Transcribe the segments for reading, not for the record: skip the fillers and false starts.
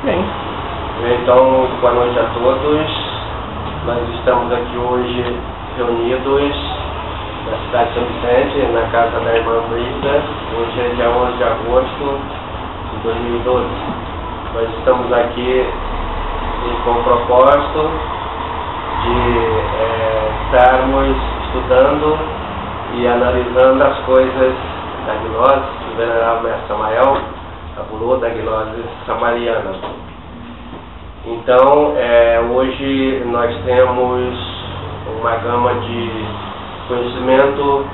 Bem. Então, boa noite a todos. Nós estamos aqui hoje reunidos na cidade de São Vicente, na casa da irmã Brida. Hoje é dia 11 de agosto de 2012. Nós estamos aqui com o propósito de estarmos estudando e analisando as coisas da gnose do venerável Mestre Samael, a Bulô da gnose samariana. Então, hoje nós temos uma gama de conhecimento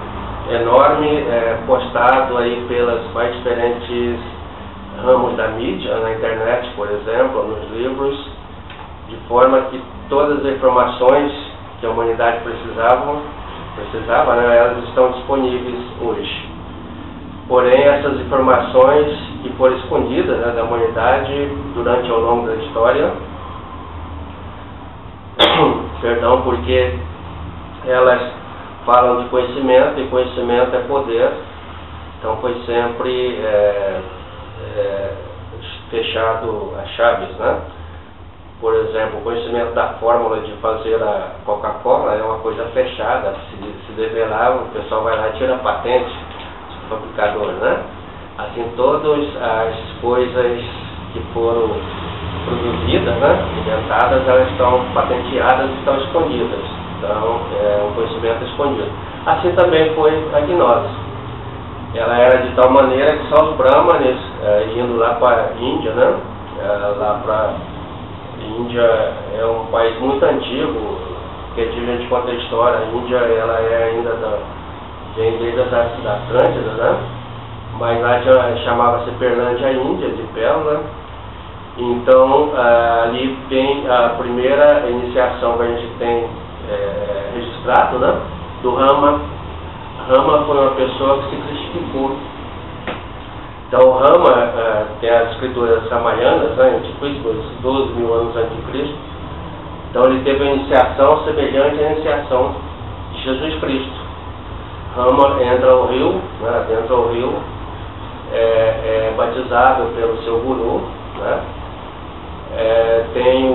enorme postado aí pelas mais diferentes ramos da mídia, na internet, por exemplo, nos livros, de forma que todas as informações que a humanidade precisava, né, elas estão disponíveis hoje. Porém, essas informações que foram escondidas, né, da humanidade durante ao longo da história, perdão, porque elas falam de conhecimento, e conhecimento é poder, então foi sempre fechado as chaves, né? Por exemplo, o conhecimento da fórmula de fazer a Coca-Cola é uma coisa fechada, se develar, o pessoal vai lá e tira a patente do fabricador, né? Assim, todas as coisas que foram produzidas, né, inventadas, elas estão patenteadas e estão escondidas. Então, é um conhecimento escondido. Assim também foi a gnose. Ela era de tal maneira que só os brahmanes, indo lá para a Índia, né, lá para a Índia é um país muito antigo, que a gente conta a história. A Índia, ela é ainda vem desde da Atlântida, né, mas lá chamava-se Perlândia Índia, de Pérola. Então, ali vem a primeira iniciação que a gente tem registrado, né, do Rama. Rama foi uma pessoa que se cristificou. Então, o Rama tem as escrituras ramaianas, né, antiquíssimas, 12 mil anos antes de Cristo. Então, ele teve uma iniciação semelhante à iniciação de Jesus Cristo. Rama entra ao rio, né, dentro do rio, é batizado pelo seu guru, né? Tem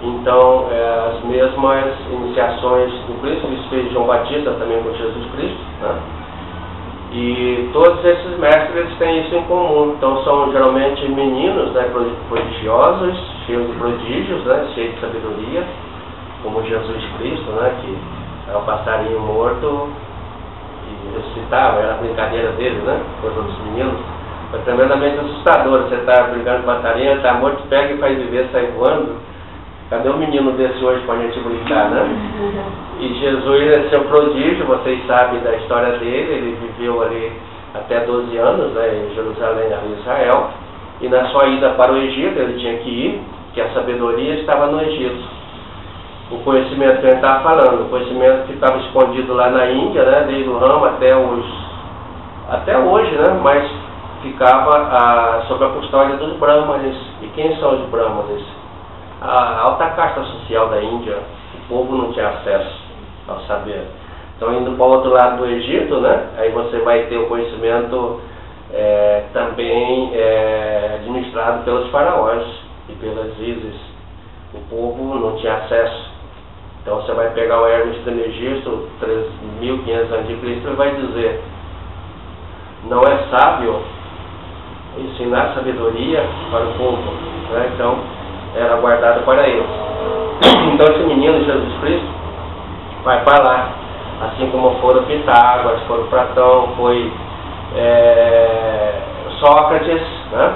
então as mesmas iniciações do Cristo, que fez João Batista também com Jesus Cristo, né? E todos esses mestres eles têm isso em comum. Então são geralmente meninos, né, prodigiosos, cheios de prodígios, né, cheios de sabedoria, como Jesus Cristo, né, que é um passarinho morto e ressuscitava, era a brincadeira dele, né, com os outros meninos. É tremendamente assustador. Você está brincando com passarinho, está morto, pega e faz viver, sai voando. Cadê um menino desse hoje para a gente brincar, né? E Jesus é seu prodígio, vocês sabem da história dele. Ele viveu ali até 12 anos, né, em Jerusalém, ali em Israel. E na sua ida para o Egito, ele tinha que ir, que a sabedoria estava no Egito. O conhecimento que ele estava falando, o conhecimento que estava escondido lá na Índia, né, desde o Rama até hoje, né, mas ficava sob a custódia dos brahmanes. E quem são os brahmanes? A alta casta social da Índia. O povo não tinha acesso ao saber. Então, indo para o outro lado do Egito, né, aí você vai ter o conhecimento também administrado pelos faraós e pelas Ísis. O povo não tinha acesso. Então, você vai pegar o Hermes Trismegisto, 3.500 a.C., ele vai dizer: não é sábio ensinar sabedoria para o povo, né? Então era guardado para eles. Então esse menino Jesus Cristo vai para lá, assim como foram Pitágoras, foram Platão, foi Sócrates, né?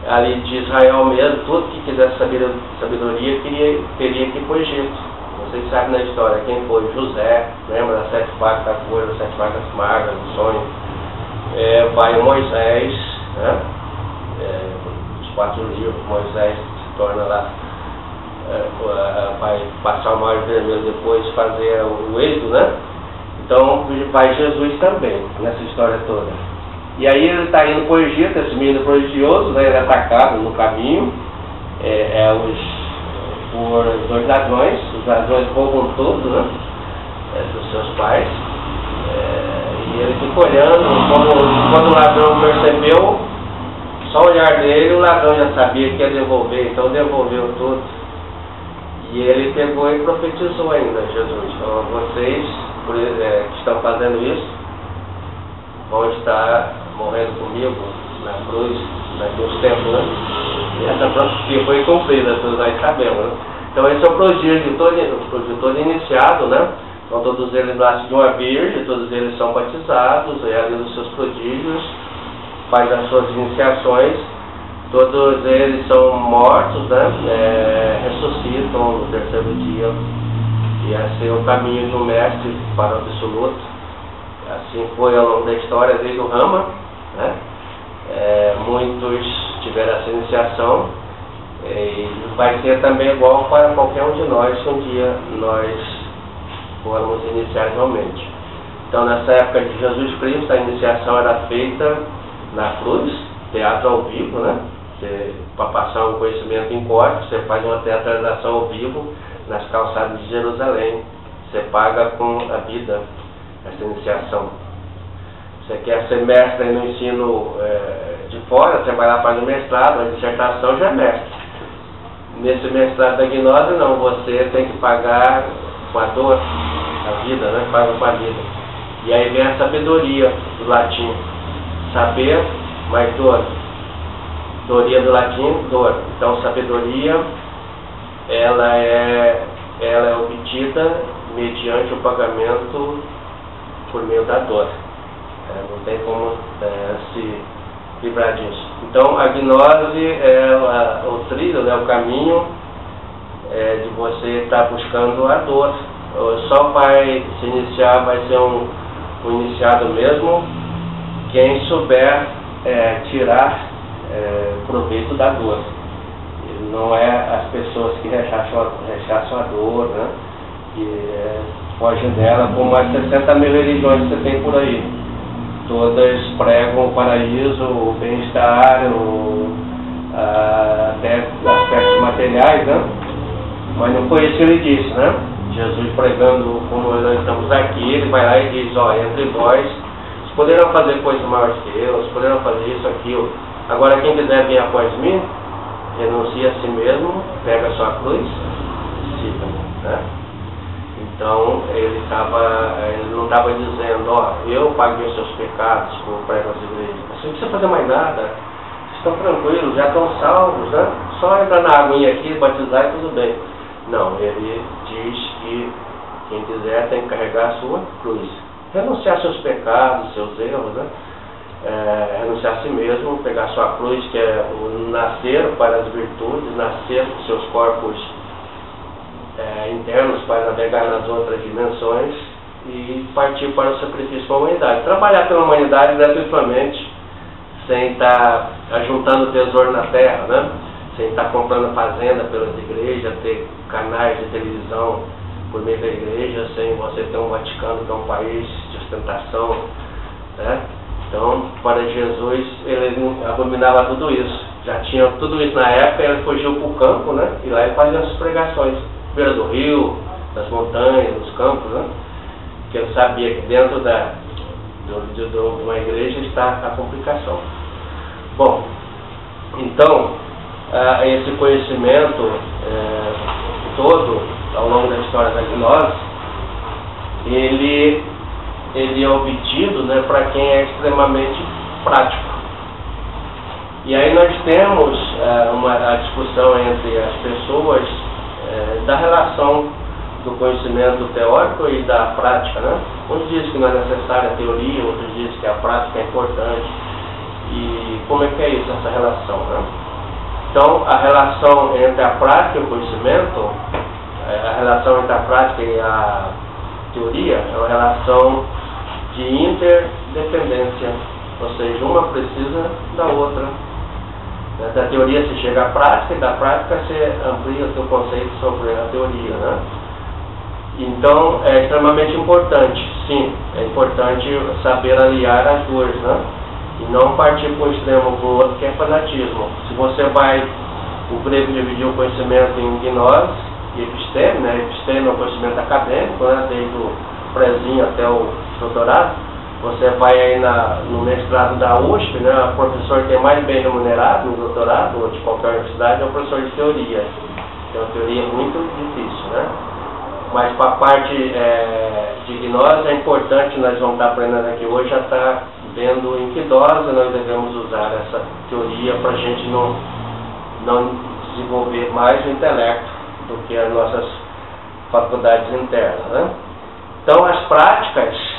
Ali de Israel mesmo, tudo que quisesse sabedoria teria que ir para o Egito. Vocês sabem na história quem foi? José, lembra das 7 vacas da cor, das 7 vacas magras, do sonho. Vai Moisés, né? Os 4 livros, Moisés se torna lá, vai passar o Mar Vermelho, depois fazer o êxodo, né? Então vai Jesus também nessa história toda. E aí ele está indo para o Egito, esse menino prodigioso, né? Ele é atacado no caminho por 2 ladrões. Os ladrões roubam tudo, né, dos seus pais. E ele fica olhando, quando o ladrão percebeu, só o olhar dele, o ladrão já sabia que ia devolver, então devolveu tudo. E ele pegou e profetizou ainda, Jesus. Então, vocês que estão fazendo isso, vão estar morrendo comigo na cruz daqui uns tempos, né? E essa profecia foi cumprida, todos nós sabemos, né? Então esse é o prodígio todo iniciado, né? Então todos eles nascem de uma virgem, todos eles são batizados, realizam os seus prodígios, fazem as suas iniciações, todos eles são mortos, né? Ressuscitam no terceiro dia. E assim é o caminho do mestre para o absoluto. Assim foi ao longo da história desde o Rama, né? Muitos tiveram essa iniciação, e vai ser também igual para qualquer um de nós se um dia nós formos iniciar realmente. Então nessa época de Jesus Cristo a iniciação era feita na cruz, teatro ao vivo, né? Para passar um conhecimento em corte, você faz uma teatralização ao vivo nas calçadas de Jerusalém, você paga com a vida essa iniciação. Você quer ser mestre no ensino de fora, você vai lá para o mestrado, a dissertação já é mestre. Nesse mestrado da gnose não, você tem que pagar com a dor, a vida, né? Paga com a vida. E aí vem a sabedoria do latim, saber mais dor. Doria do latim, dor. Então sabedoria, ela é obtida mediante o pagamento por meio da dor. Não tem como se livrar disso. Então a gnose é o trilho, né, o caminho de você estar buscando a dor. Só vai se iniciar, vai ser um iniciado mesmo quem souber tirar proveito da dor. Não é as pessoas que rechaçam a dor, né, que fogem dela, como as 60 mil religiões que você tem por aí. Todas pregam o paraíso, o bem-estar, até aspectos materiais, né? Mas não foi isso que ele disse, né? Jesus pregando como nós estamos aqui, ele vai lá e diz, entre vós, vocês poderão fazer coisas maiores que eu, vocês poderão fazer isso, aquilo. Agora quem quiser vir após mim, renuncia a si mesmo, pega a sua cruz, siga-me, né? Então, ele não estava dizendo, eu paguei os seus pecados, como prega as igrejas. Você não precisa fazer mais nada, vocês estão tranquilos, já estão salvos, né? Só entrar na aguinha aqui, batizar e tudo bem. Não, ele diz que quem quiser tem que carregar a sua cruz. Renunciar seus pecados, seus erros, né? Renunciar a si mesmo, pegar a sua cruz, que é o nascer para as virtudes, nascer com seus corpos internos para navegar nas outras dimensões e partir para o sacrifício para a humanidade. Trabalhar pela humanidade gratuitamente, sem estar ajuntando tesouro na terra, né? Sem estar comprando fazenda pelas igrejas, ter canais de televisão por meio da igreja, sem você ter um Vaticano, que é um país de ostentação, né? Então, para Jesus, ele abominava tudo isso. Já tinha tudo isso na época, ele fugiu para o campo, né? E lá ele fazia as pregações. Beira do rio, das montanhas, dos campos, né? Que eu sabia que dentro de uma igreja está a complicação. Bom, então, esse conhecimento todo, ao longo da história da gnose, ele é obtido, né, para quem é extremamente prático. E aí nós temos a discussão entre as pessoas da relação do conhecimento teórico e da prática, né? Uns dizem que não é necessária a teoria, outros dizem que a prática é importante. E como é que é isso, essa relação, né? Então, a relação entre a prática e o conhecimento, a relação entre a prática e a teoria é uma relação de interdependência, ou seja, uma precisa da outra. Da teoria se chega à prática e da prática se amplia o seu conceito sobre a teoria, né? Então é extremamente importante, sim, é importante saber aliar as duas, né? E não partir para um extremo para o outro, que é fanatismo. Se você vai, o grego dividiu o conhecimento em gnose e episteme, né? Episteme é o conhecimento acadêmico, né? Desde o prézinho até o doutorado. Você vai aí no mestrado da USP, né, o professor que é mais bem remunerado no doutorado ou de qualquer universidade é o professor de teoria. Que é uma teoria muito difícil, né? Mas para a parte de gnose é importante, nós vamos estar aprendendo aqui hoje, já está vendo em que dose nós devemos usar essa teoria para a gente não desenvolver mais o intelecto do que as nossas faculdades internas, né? Então as práticas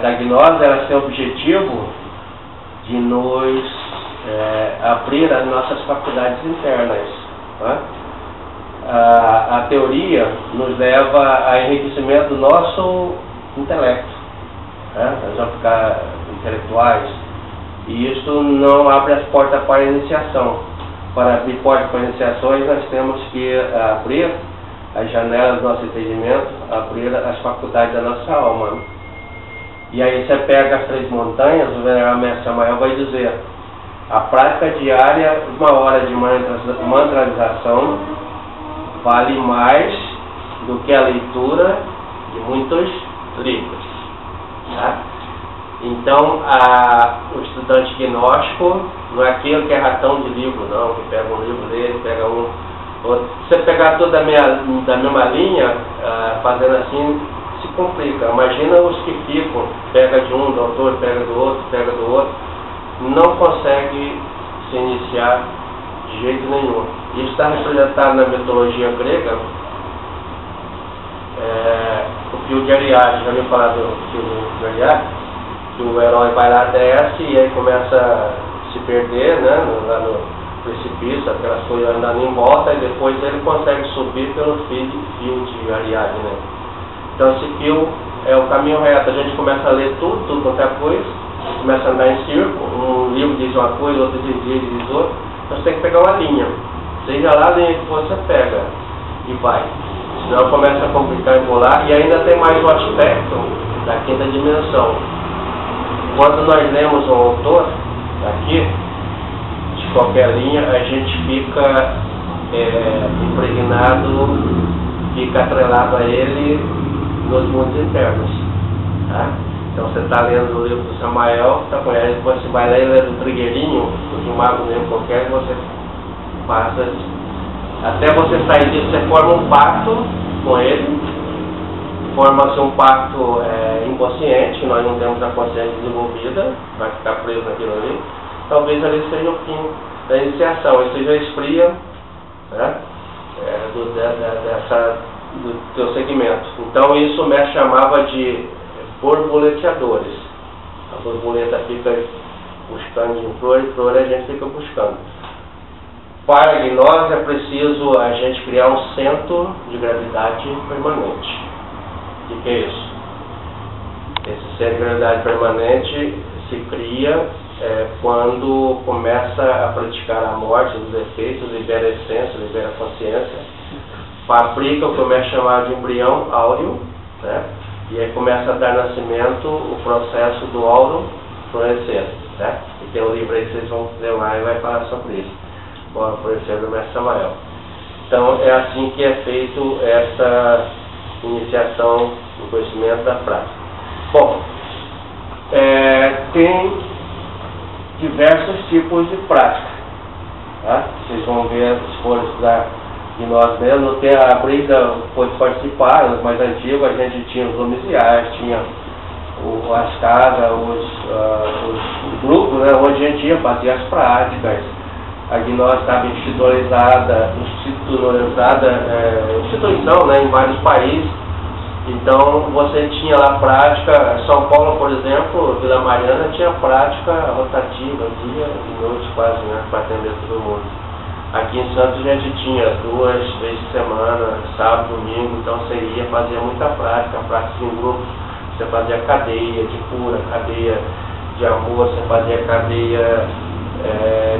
da gnose, elas têm o objetivo de nos abrir as nossas faculdades internas, né? A teoria nos leva a enriquecimento do nosso intelecto, né? Nós vamos ficar intelectuais, e isso não abre as portas para a iniciação. Para abrir portas para iniciações, nós temos que abrir as janelas do nosso entendimento, abrir as faculdades da nossa alma. E aí você pega as 3 montanhas, o venerável Mestre Samael vai dizer: a prática diária, 1 hora de mantralização, vale mais do que a leitura de muitos livros. Tá? Então, o estudante gnóstico não é aquele que é ratão de livro, não, que pega um livro dele, pega um outro. Se você pegar tudo da mesma linha, fazendo assim, se complica. Imagina os que ficam, pega de um, do autor, pega do outro, não consegue se iniciar de jeito nenhum. Isso está representado na mitologia grega. O fio de Ariadne, já ouviu falar do fio de Ariadne? Que o herói vai lá, desce e aí começa a se perder, né, lá no precipício, aquelas coisas andando em volta, e depois ele consegue subir pelo fio de Ariadne, né? Então esse fio é o caminho reto. A gente começa a ler tudo quanto é coisa, começa a andar em círculo, um livro diz uma coisa, outro diz outra, então você tem que pegar uma linha. Seja lá a linha que você pega e vai. Senão começa a complicar e embolar, e ainda tem mais o aspecto da 5ª dimensão. Quando nós lemos um autor aqui, de qualquer linha, a gente fica impregnado, fica atrelado a ele nos mundos internos. Tá? Então você está lendo o livro do Samael, tá com ele, você vai ler do Trigueirinho, de um mago mesmo qualquer, e você passa, até você sair disso, você forma um pacto com ele, forma-se um pacto inconsciente, nós não temos a consciência desenvolvida, vai ficar preso naquilo ali. Talvez ali seja o fim da iniciação, isso já esfria, né, do teu segmento. Então isso me chamava de borboleteadores. A borboleta fica buscando em flor, a gente fica buscando. Para a gnose é preciso a gente criar um centro de gravidade permanente. O que é isso? Esse centro de gravidade permanente se cria quando começa a praticar a morte dos efeitos, libera a essência, libera a consciência, fabrica o que eu me chamar de embrião áureo, né? E aí começa a dar nascimento o processo do áureo florescer, né? E tem um livro aí que vocês vão ler lá e vai falar sobre isso, o áureo florescer do Mestre Samael. Então é assim que é feito essa iniciação no conhecimento da prática. Bom, tem diversos tipos de prática, tá? Vocês vão ver as folhas da gnose mesmo. No ter a briga pode participar, os mais antigos a gente tinha os domiciais, tinha as casas, os grupos, né, onde a gente ia fazer as práticas. A gnose estava instituição, né, em vários países. Então você tinha lá prática. São Paulo, por exemplo, Vila Mariana tinha prática rotativa, dia e noite quase, né, para atender todo mundo. Aqui em Santos a gente tinha 2 vezes por semana, sábado, domingo, então você ia fazer muita prática em grupos. Você fazia cadeia de cura, cadeia de amor, você fazia cadeia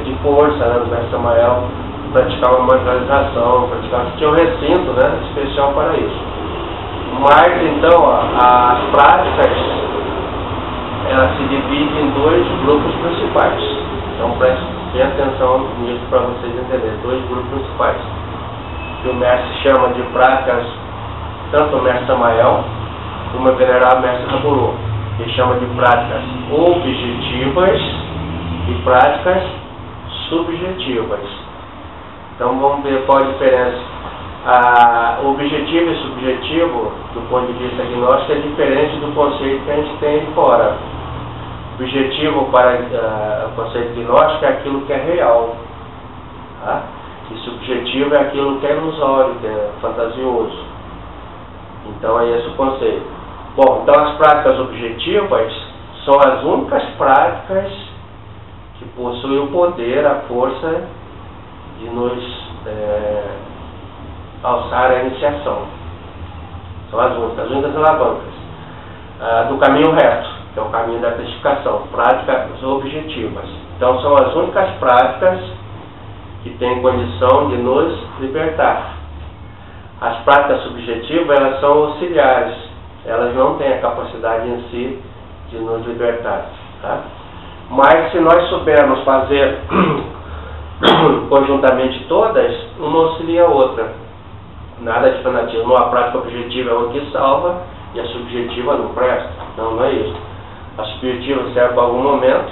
de força, né, do Mestre Samael, praticava uma mentalização, tinha um recinto, né, especial para isso. Mas então as práticas, elas se dividem em 2 grupos principais. Então prestem atenção nisso para vocês entenderem. 2 grupos principais, que o mestre chama de práticas, tanto o Mestre Samael costuma venerar o mestre Raburu, que chama de práticas objetivas e práticas subjetivas. Então vamos ver qual a diferença. Objetivo e subjetivo, do ponto de vista gnóstico, é diferente do conceito que a gente tem fora. Objetivo para o conceito gnóstico é aquilo que é real, tá? E subjetivo é aquilo que é ilusório, que é fantasioso. Então é esse o conceito. Bom, então as práticas objetivas são as únicas práticas que possuem o poder, a força de nos alçar a iniciação. São as únicas alavancas do caminho reto, que é o caminho da testificação, práticas objetivas. Então são as únicas práticas que têm condição de nos libertar. As práticas subjetivas, elas são auxiliares, elas não têm a capacidade em si de nos libertar, tá? Mas se nós soubermos fazer conjuntamente todas, uma auxilia a outra. Nada de fanatismo. A prática objetiva é uma que salva e a subjetiva não presta. Não é isso. A subjetiva serve para algum momento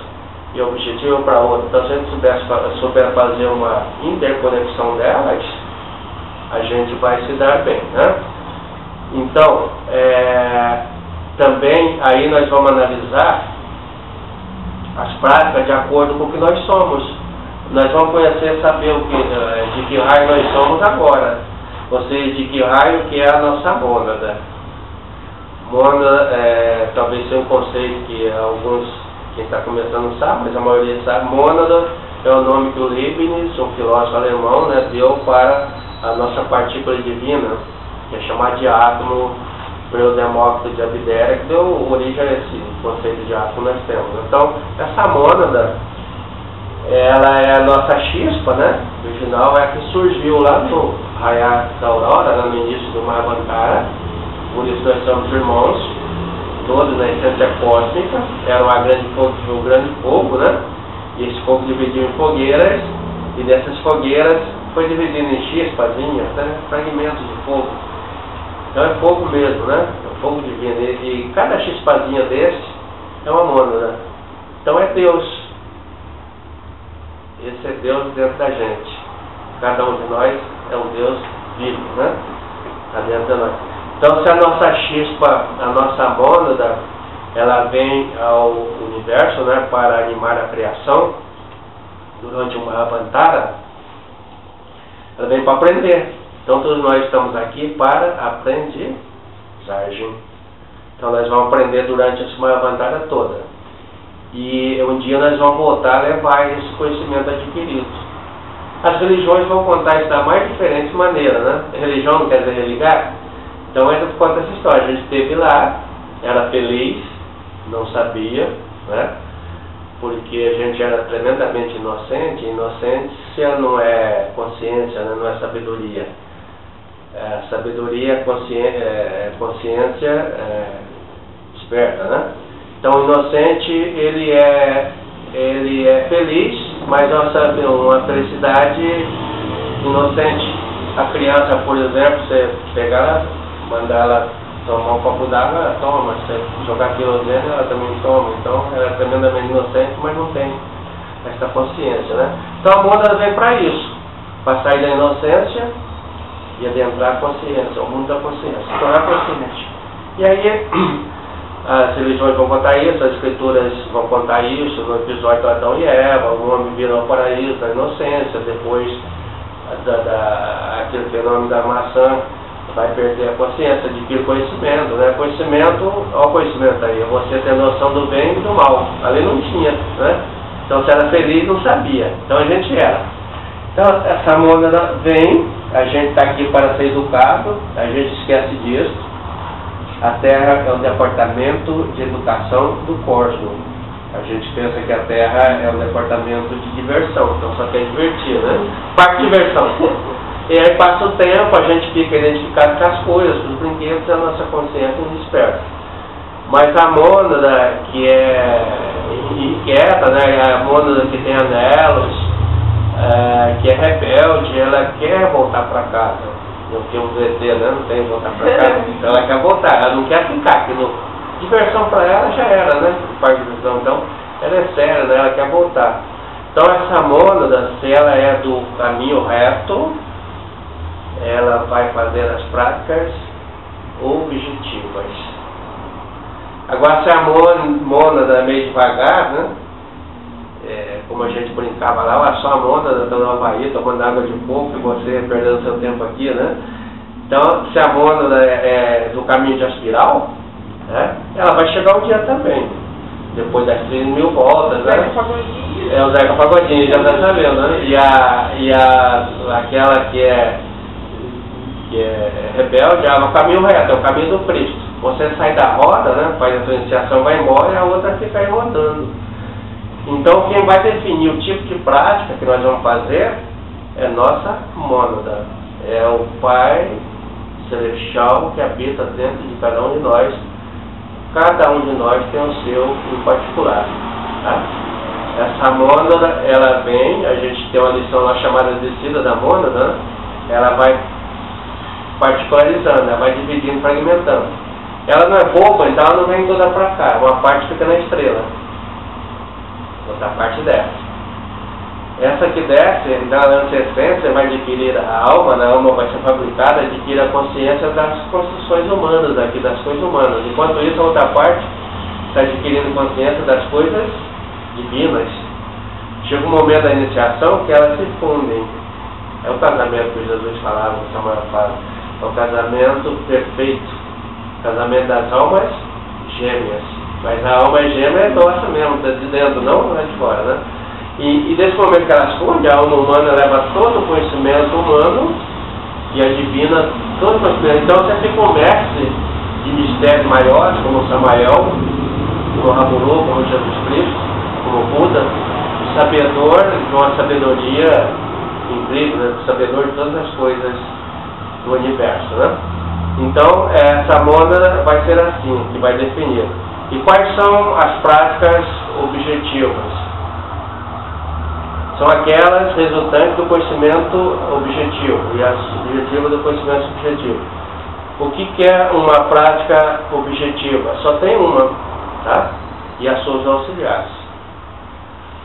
e a objetiva para outro. Então, se a gente souber fazer uma interconexão delas, a gente vai se dar bem, né? Então, também aí nós vamos analisar as práticas de acordo com o que nós somos. Nós vamos conhecer, saber de que raio nós somos agora. Ou seja, de que raio que é a nossa mônada. Mônada talvez seja um conceito que alguns, quem está começando sabe, mas a maioria sabe. Mônada é o nome que o Leibniz, um filósofo alemão, deu para a nossa partícula divina, que é chamada de átomo, pelo Demócrito de Abdera, que deu origem a esse conceito de átomo que nós temos. Então, essa mônada, ela é a nossa chispa, original, é a que surgiu lá no raiar da aurora, lá no início do Mahavantara. Por isso nós somos irmãos, todos na essência cósmica. Era um grande fogo, e esse fogo dividiu em fogueiras, e dessas fogueiras foi dividido em chispazinhas, fragmentos de fogo. Então é fogo mesmo, é fogo divino, e cada chispazinha desse é uma mônada. Então é Deus. Esse é Deus dentro da gente. Cada um de nós é um Deus vivo, Está dentro de nós. Então, se a nossa chispa, a nossa mônada, ela vem ao universo, para animar a criação, durante o Mahavantara, ela vem para aprender. Então, todos nós estamos aqui para aprendizagem. Então, nós vamos aprender durante esse Mahavantara toda. E um dia nós vamos voltar a levar esse conhecimento adquirido. As religiões vão contar isso da mais diferente maneira, Religião não quer dizer religar? Então a gente conta essa história. A gente esteve lá, era feliz, não sabia, porque a gente era tremendamente inocente. Inocência não é consciência, não é sabedoria. Sabedoria é consciência esperta, Então o inocente, ele é feliz, mas uma felicidade inocente. A criança, por exemplo, você pegar ela, mandar ela tomar um copo d'água, ela toma. Você jogar querosene, ela também toma. Então ela é tremendamente inocente, mas não tem essa consciência, Então a mônada vem para isso, para sair da inocência e adentrar a consciência, o mundo da consciência, tornar consciente. E aí as religiões vão contar isso, as escrituras vão contar isso, no episódio de Adão e Eva, o homem virou ao paraíso da inocência, depois aquele fenômeno da maçã vai perder a consciência, adquire conhecimento, Conhecimento, olha o conhecimento aí, você tem noção do bem e do mal. Ali não tinha, Então se era feliz, não sabia. Então a gente era. Então essa mônada vem, a gente está aqui para ser educado, a gente esquece disso. A Terra é o departamento de educação do cosmos. A gente pensa que a Terra é o departamento de diversão, então só quer divertir, Parte de diversão. E aí passa o tempo, a gente fica identificado com as coisas, com os brinquedos, e a nossa consciência nos desperta. Mas a mônada que é inquieta, a mônada que tem anelos, que é rebelde, ela quer voltar para casa. Não temos ET, né? Não tem voltar para cá. Então ela quer voltar, ela não quer ficar aqui. Diversão para ela já era, né? Parte de diversão, então ela é séria, né? Ela quer voltar. Então essa mônada, se ela é do caminho reto, ela vai fazer as práticas objetivas. Agora se a mônada é meio devagar, né? Como a gente brincava lá, só a mônada está no Havaí, tomando água de coco e você perdendo seu tempo aqui, né? Então, se a mônada é do caminho de espiral, né? Ela vai chegar um dia também, depois das 3.000 voltas, né? O Zeca Pagodinho, já está sabendo, né? E aquela que é rebelde, ela é o caminho reto, é o caminho do Cristo. Você sai da roda, né? Faz a sua iniciação, vai embora e a outra fica aí rodando. Então, quem vai definir o tipo de prática que nós vamos fazer é nossa mônada. É o Pai Celestial que habita dentro de cada um de nós. Cada um de nós tem o seu em particular. Tá? Essa mônada, ela vem, a gente tem uma lição lá chamada descida da mônada, né? Ela vai particularizando, ela vai dividindo, fragmentando. Ela não é boba, então ela não vem toda para cá. Uma parte fica na estrela. Outra parte desce. Essa que desce, então ela nessa essência vai adquirir a alma vai ser fabricada, adquire a consciência das construções humanas, aqui das coisas humanas. Enquanto isso, a outra parte está adquirindo consciência das coisas divinas. Chega um momento da iniciação que elas se fundem. É o casamento que Jesus falava, que Samuel fala. É o casamento perfeito. Casamento das almas gêmeas. Mas a alma gêmea é nossa mesmo, de dentro, não é de fora, né? E desse momento que elas fundem, a alma humana leva todo o conhecimento humano e a divina todo o conhecimento. Então você fica um mestre de mistérios maiores, como Samael, como Ramuru, como Jesus Cristo, como Buda, sabedor de uma sabedoria incrível, né? Sabedor de todas as coisas do universo, né? Então essa mônada vai ser assim, que vai definir. E quais são as práticas objetivas? São aquelas resultantes do conhecimento objetivo e as objetivas do conhecimento subjetivo. O que é uma prática objetiva? Só tem uma, tá? E as suas auxiliares.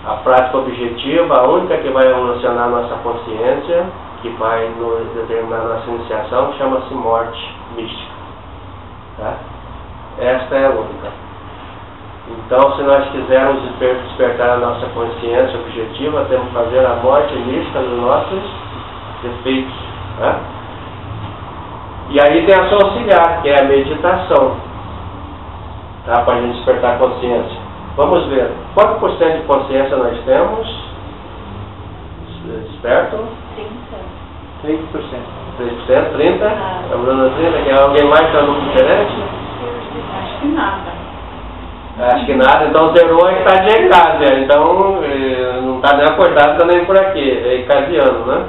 A prática objetiva, a única que vai evolucionar nossa consciência, que vai nos determinar nossa iniciação, chama-se morte mística. Tá? Esta é a única. Então, se nós quisermos despertar a nossa consciência objetiva, temos que fazer a morte mística dos nossos defeitos. Né? E aí tem a sua auxiliar, que é a meditação, tá? Para a gente despertar a consciência. Vamos ver, quanto por cento de consciência nós temos? Desperto? 30%. 3%, 30%? A Bruna 30%, quer alguém mais que é um número diferente? Acho que nada. Acho que nada, então zerou e está de Ecásia, então não está nem acordado, está nem por aqui, é ecasiano, né?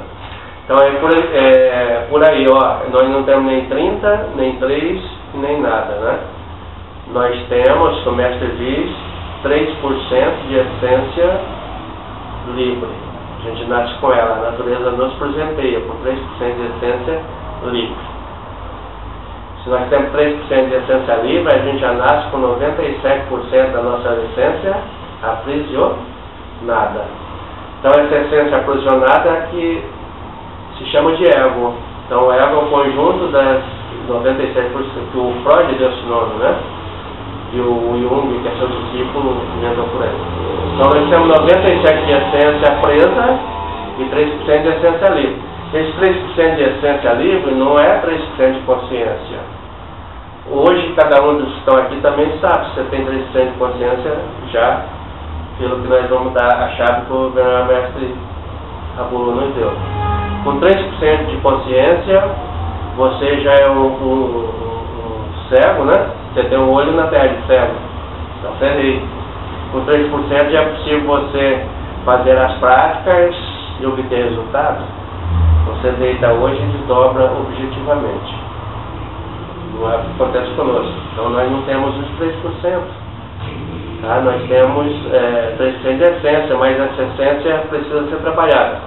Então por aí, ó, nós não temos nem 30, nem 3, nem nada, né? Nós temos, como o mestre diz, 3% de essência livre. A gente nasce com ela, a natureza nos presenteia com 3% de essência livre. Se nós temos 3% de essência livre, a gente já nasce com 97% da nossa essência aprisionada. Então essa essência aprisionada é que se chama de ego. Então o ego é o conjunto das 97% que o Freud deu esse nome, né? E o Jung, que é seu discípulo, inventou por aí. Então nós temos 97% de essência presa e 3% de essência livre. Esse 3% de essência livre não é 3% de consciência. Hoje, cada um dos que estão aqui também sabe, você tem 3% de consciência já, pelo que nós vamos dar a chave que o mestre Ramuru nos deu. Com 3% de consciência, você já é um cego, né? Você tem um olho na terra de cego. Então, você errei. Com 3% já é possível você fazer as práticas e obter resultados. Você deita hoje e desdobra objetivamente. Não é o que acontece conosco. Então nós não temos os 3%. Tá? Nós temos 3% de essência, mas essa essência precisa ser trabalhada.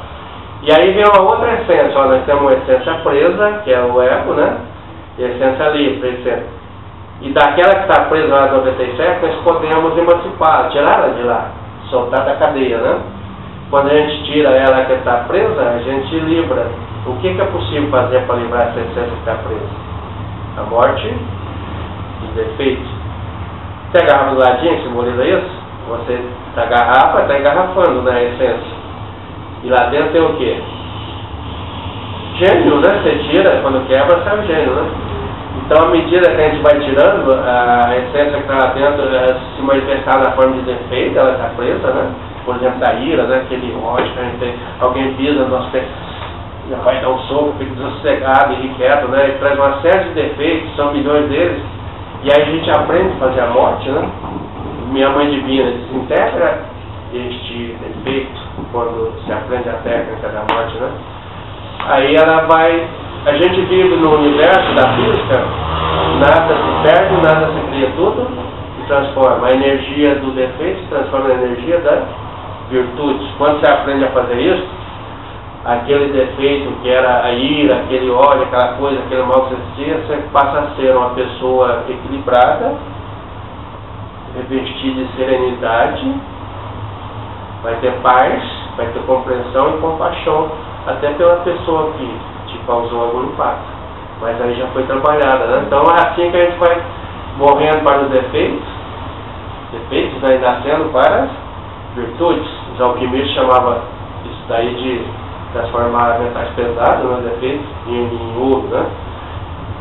E aí vem uma outra essência, ó, nós temos uma essência presa, que é o ego, né? E a essência livre, essência. E daquela que está presa lá 97, nós podemos emancipar, tirar ela de lá, soltar da cadeia, né? Quando a gente tira ela que está presa, a gente livra. O que é possível fazer para livrar essa essência que está presa? A morte, os defeitos. Você agarra do ladinho, simboliza isso? Você está garrafa, está engarrafando, né, a essência. E lá dentro tem o quê? Gênio, né? Você tira, quando quebra, sai o gênio, né? Então, à medida que a gente vai tirando, a essência que está lá dentro se manifestar na forma de defeito, ela está presa, né? Por exemplo, da ira, né? Aquele ódio que a gente tem, alguém pisa no nosso pé, já vai dar um soco, fica dessossegado, irrequieto, né? E traz uma série de defeitos, são milhões deles, e aí a gente aprende a fazer a morte, né? Minha mãe divina desintegra este defeito quando se aprende a técnica da morte, né? Aí ela vai... A gente vive no universo da física, nada se perde, nada se cria, tudo se transforma. A energia do defeito se transforma na energia da virtude. Quando você aprende a fazer isso, aquele defeito que era a ira, aquele ódio, aquela coisa, aquele mal que você sentia, você passa a ser uma pessoa equilibrada, revestida de serenidade, vai ter paz, vai ter compreensão e compaixão, até pela pessoa que te causou algum impacto. Mas aí já foi trabalhada, né? Então é assim que a gente vai morrendo para os defeitos, né, e nascendo para as virtudes. Os alquimistas chamavam isso daí de transformar metais pesados, né, defeitos, em ouro, né?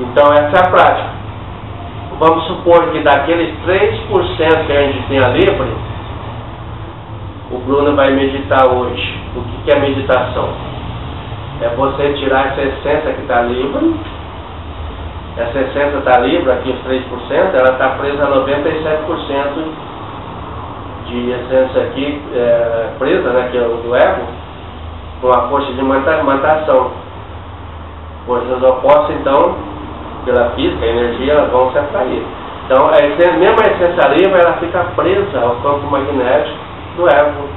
Então essa é a prática. Vamos supor que daqueles 3% que a gente tem a livre, o Bruno vai meditar hoje. O que é meditação? É você tirar essa essência que está livre. Essa essência está livre, aqui os 3%, ela está presa a 97% de essência aqui, presa, né, que é o do ego, com a força de imantação. Forças opostas, então, pela física, a energia, elas vão se atrair. Então, mesmo a essência livre, ela fica presa ao campo magnético do ego.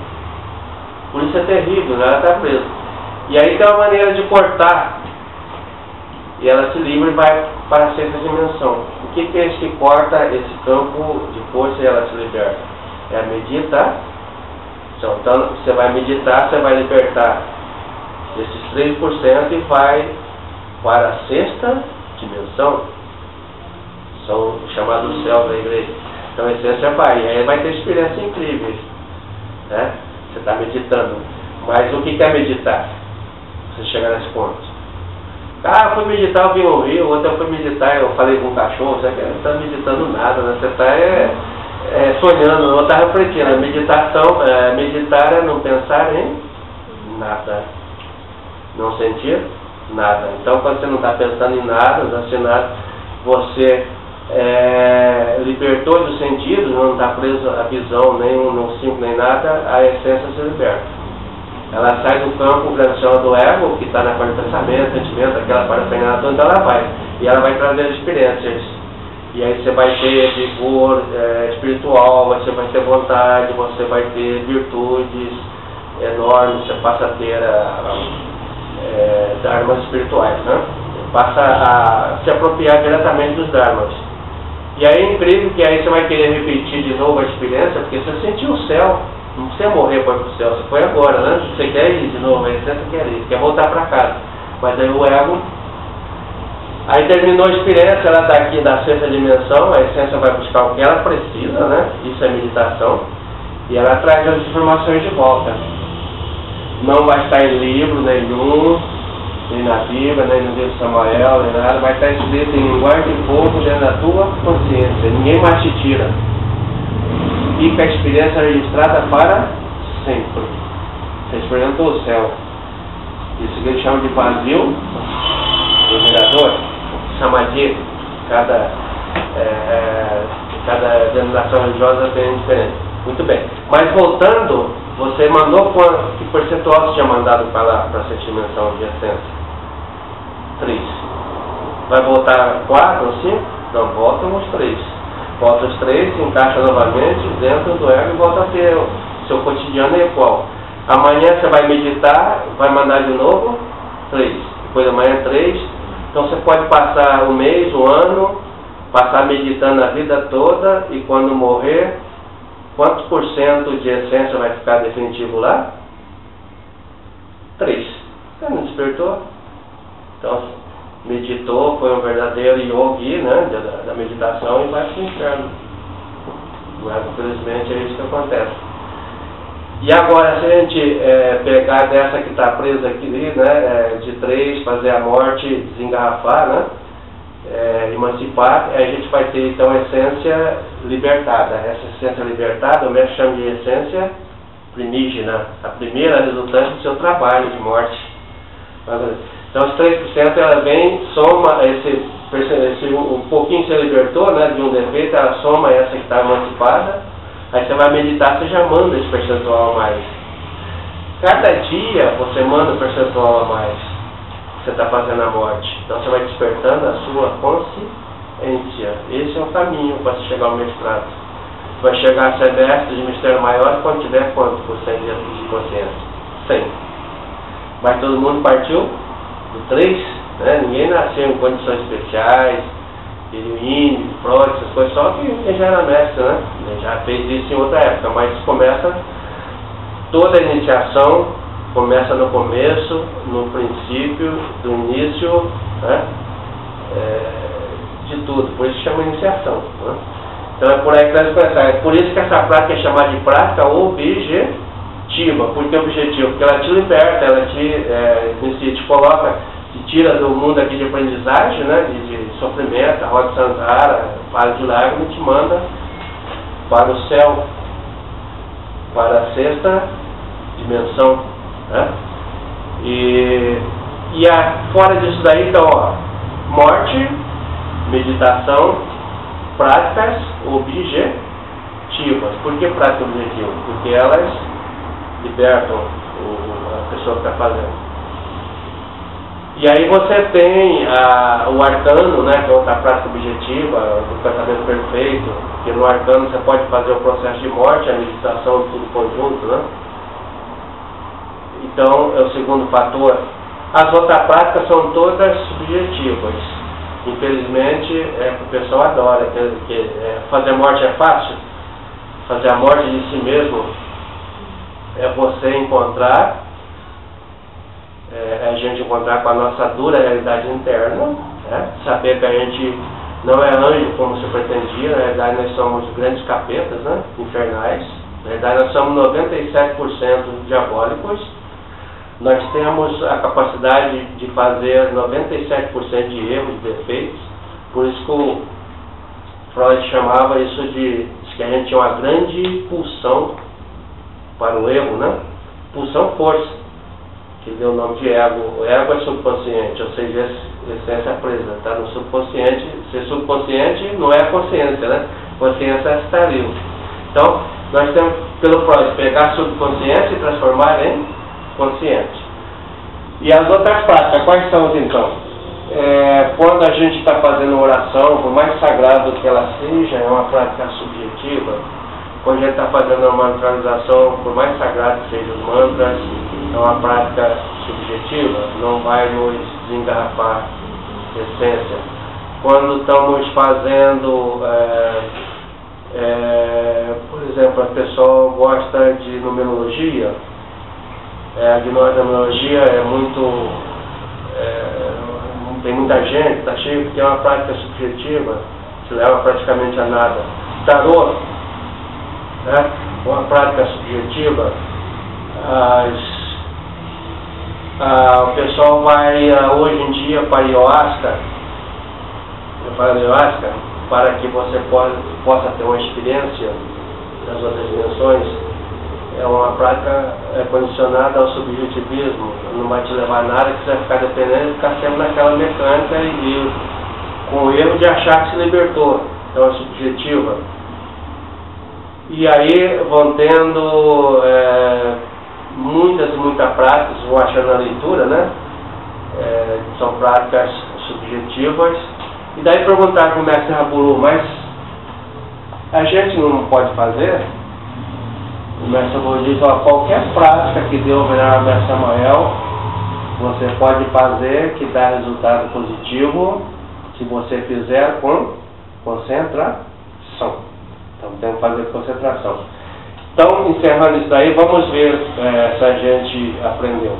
Por isso é terrível, né? Ela está presa. E aí tem uma maneira de cortar, e ela se livra e vai para a sexta dimensão. O que é isso que corta esse campo de força e ela se liberta? É a meditação. Então você vai meditar, você vai libertar esses 3% e vai para a sexta dimensão. São chamados céus da igreja. Então a essência vai, e aí vai ter experiências incríveis, né? Você está meditando. Mas o que é meditar? Você chegar nesse ponto. Ah, eu fui meditar, eu vim ao rio, outro eu fui meditar, eu falei com um cachorro, você não está meditando nada, né? Você está sonhando, ou está refletindo. A meditação, meditar é não pensar em nada, não sentir nada. Então, quando você não está pensando em nada, não está nada, você libertou dos sentidos, não está preso à visão, nem no cinco, nem nada, a essência se liberta. Ela sai do campo gravitacional do ego, que está na parte do pensamento, sentimento, aquela parte da então ela vai. E ela vai trazer experiências. E aí você vai ter vigor espiritual, você vai ter vontade, você vai ter virtudes enormes, você passa a ter dharmas espirituais, né? Passa a se apropriar diretamente dos dharmas. E aí é incrível que aí você vai querer repetir de novo a experiência, porque você sentiu o céu. Não precisa morrer para ir para o céu, você foi agora, né? Você quer ir de novo, aí você quer ir, quer voltar para casa. Mas aí o ego... Aí terminou a experiência, ela está aqui na sexta dimensão, a essência vai buscar o que ela precisa, né? Isso é meditação. E ela traz as informações de volta. Não vai estar em livro nenhum, nem na Bíblia, nem no livro de Samuel, nem nada. Vai estar escrito em linguagem de fogo dentro da tua consciência. Ninguém mais te tira. Fica a experiência registrada para sempre. Você experimentou o céu. Isso que eles chamam de vazio, o mirador, samadhi. Cada denominação religiosa tem diferente. Muito bem. Mas voltando, você mandou que percentual você tinha mandado para lá, para essa dimensão de essência? 3. Vai voltar 4 ou 5? Não, voltam os 3. Volta os 3, se encaixa novamente dentro do ego e volta a ter o seu cotidiano é qual? Amanhã você vai meditar, vai mandar de novo 3. Depois da manhã 3. Então você pode passar um mês, um ano, passar meditando a vida toda e quando morrer, quantos por cento de essência vai ficar definitivo lá? 3. Você não despertou? Então, meditou, foi um verdadeiro yogi, né, da meditação e vai para o inferno. Mas, infelizmente, é isso que acontece. E agora, se a gente pegar dessa que está presa aqui, né, de 3, fazer a morte, desengarrafar, né, emancipar, a gente vai ter, então, a essência libertada. Essa essência libertada, o mestre chama de essência primígena, a primeira resultante do seu trabalho de morte. Então, os 3% ela vem, soma um pouquinho se libertou, né, de um defeito, ela soma essa que está emancipada, aí você vai meditar, você já manda esse percentual a mais. Cada dia você manda um percentual a mais que você está fazendo a morte. Então você vai despertando a sua consciência. Esse é o caminho para se chegar ao mestrado. Vai chegar a ser mestre de mistério maior quando tiver quanto por cento de consciência? 100. Mas todo mundo partiu do 3, né? Ninguém nasceu em condições especiais, Índio, Freud, essas coisas, só que já era mestre, né? Já fez isso em outra época, mas começa, toda a iniciação começa no começo, no princípio, do início, né? De tudo, por isso chama iniciação, né? Então é por aí que nós começamos. É por isso que essa prática é chamada de prática objetiva. Por que objetivo? Porque ela te liberta, ela te coloca, te tira do mundo aqui de aprendizagem, né, de sofrimento, a roda de Santara, vale de lágrimas, e te manda para o céu, para a 6ª dimensão, né? E fora disso daí, então, ó, morte, meditação, práticas objetivas. Por que prática objetiva? Porque elas libertam a pessoa que está fazendo. E aí você tem o arcano, né, que é outra prática objetiva, o pensamento perfeito, que no arcano você pode fazer o processo de morte, a meditação, tudo conjunto, né? Então, é o segundo fator. As outras práticas são todas subjetivas. Infelizmente, o pessoal adora. Fazer morte é fácil? Fazer a morte de si mesmo é você encontrar, a gente encontrar com a nossa dura realidade interna, né? Saber que a gente não é anjo como se pretendia, na verdade nós somos grandes capetas, né? Infernais, na verdade nós somos 97% diabólicos, nós temos a capacidade de fazer 97% de erros, de defeitos, por isso que o Freud chamava isso de que a gente tinha uma grande pulsão para o ego, né? Pulsão força, que deu o nome de ego. O ego é subconsciente, ou seja, essência presa, está no subconsciente. Ser subconsciente não é a consciência, né? Consciência é estar livre. Então, nós temos, pelo Freud, pegar a subconsciência e transformar em consciente. E as outras práticas, quais são então? Quando a gente está fazendo oração, por mais sagrado que ela seja, é uma prática subjetiva. Quando a gente está fazendo uma mantralização, por mais sagrado que sejam os mantras, é uma prática subjetiva, não vai nos desengarrafar essência. Quando estamos fazendo, por exemplo, a pessoa gosta de numerologia, a numerologia é muito, tem muita gente, está cheio, porque é uma prática subjetiva, que leva praticamente a nada. Tarô, né? Uma prática subjetiva, o pessoal vai hoje em dia para ayahuasca, para que você possa ter uma experiência das outras dimensões. É uma prática condicionada ao subjetivismo, não vai te levar a nada, que você vai ficar dependendo e ficar sempre naquela mecânica e com o erro de achar que se libertou. Então é subjetiva. E aí vão tendo muitas práticas, vão achando na leitura, né? São práticas subjetivas. E daí perguntar para o mestre Raburu, mas a gente não pode fazer? o mestre Samuel diz, ó, qualquer prática que dê o venerável mestre Samuel, você pode fazer que dá resultado positivo se você fizer com concentração. Então tem que fazer concentração. Então, encerrando isso daí, vamos ver se a gente aprendeu.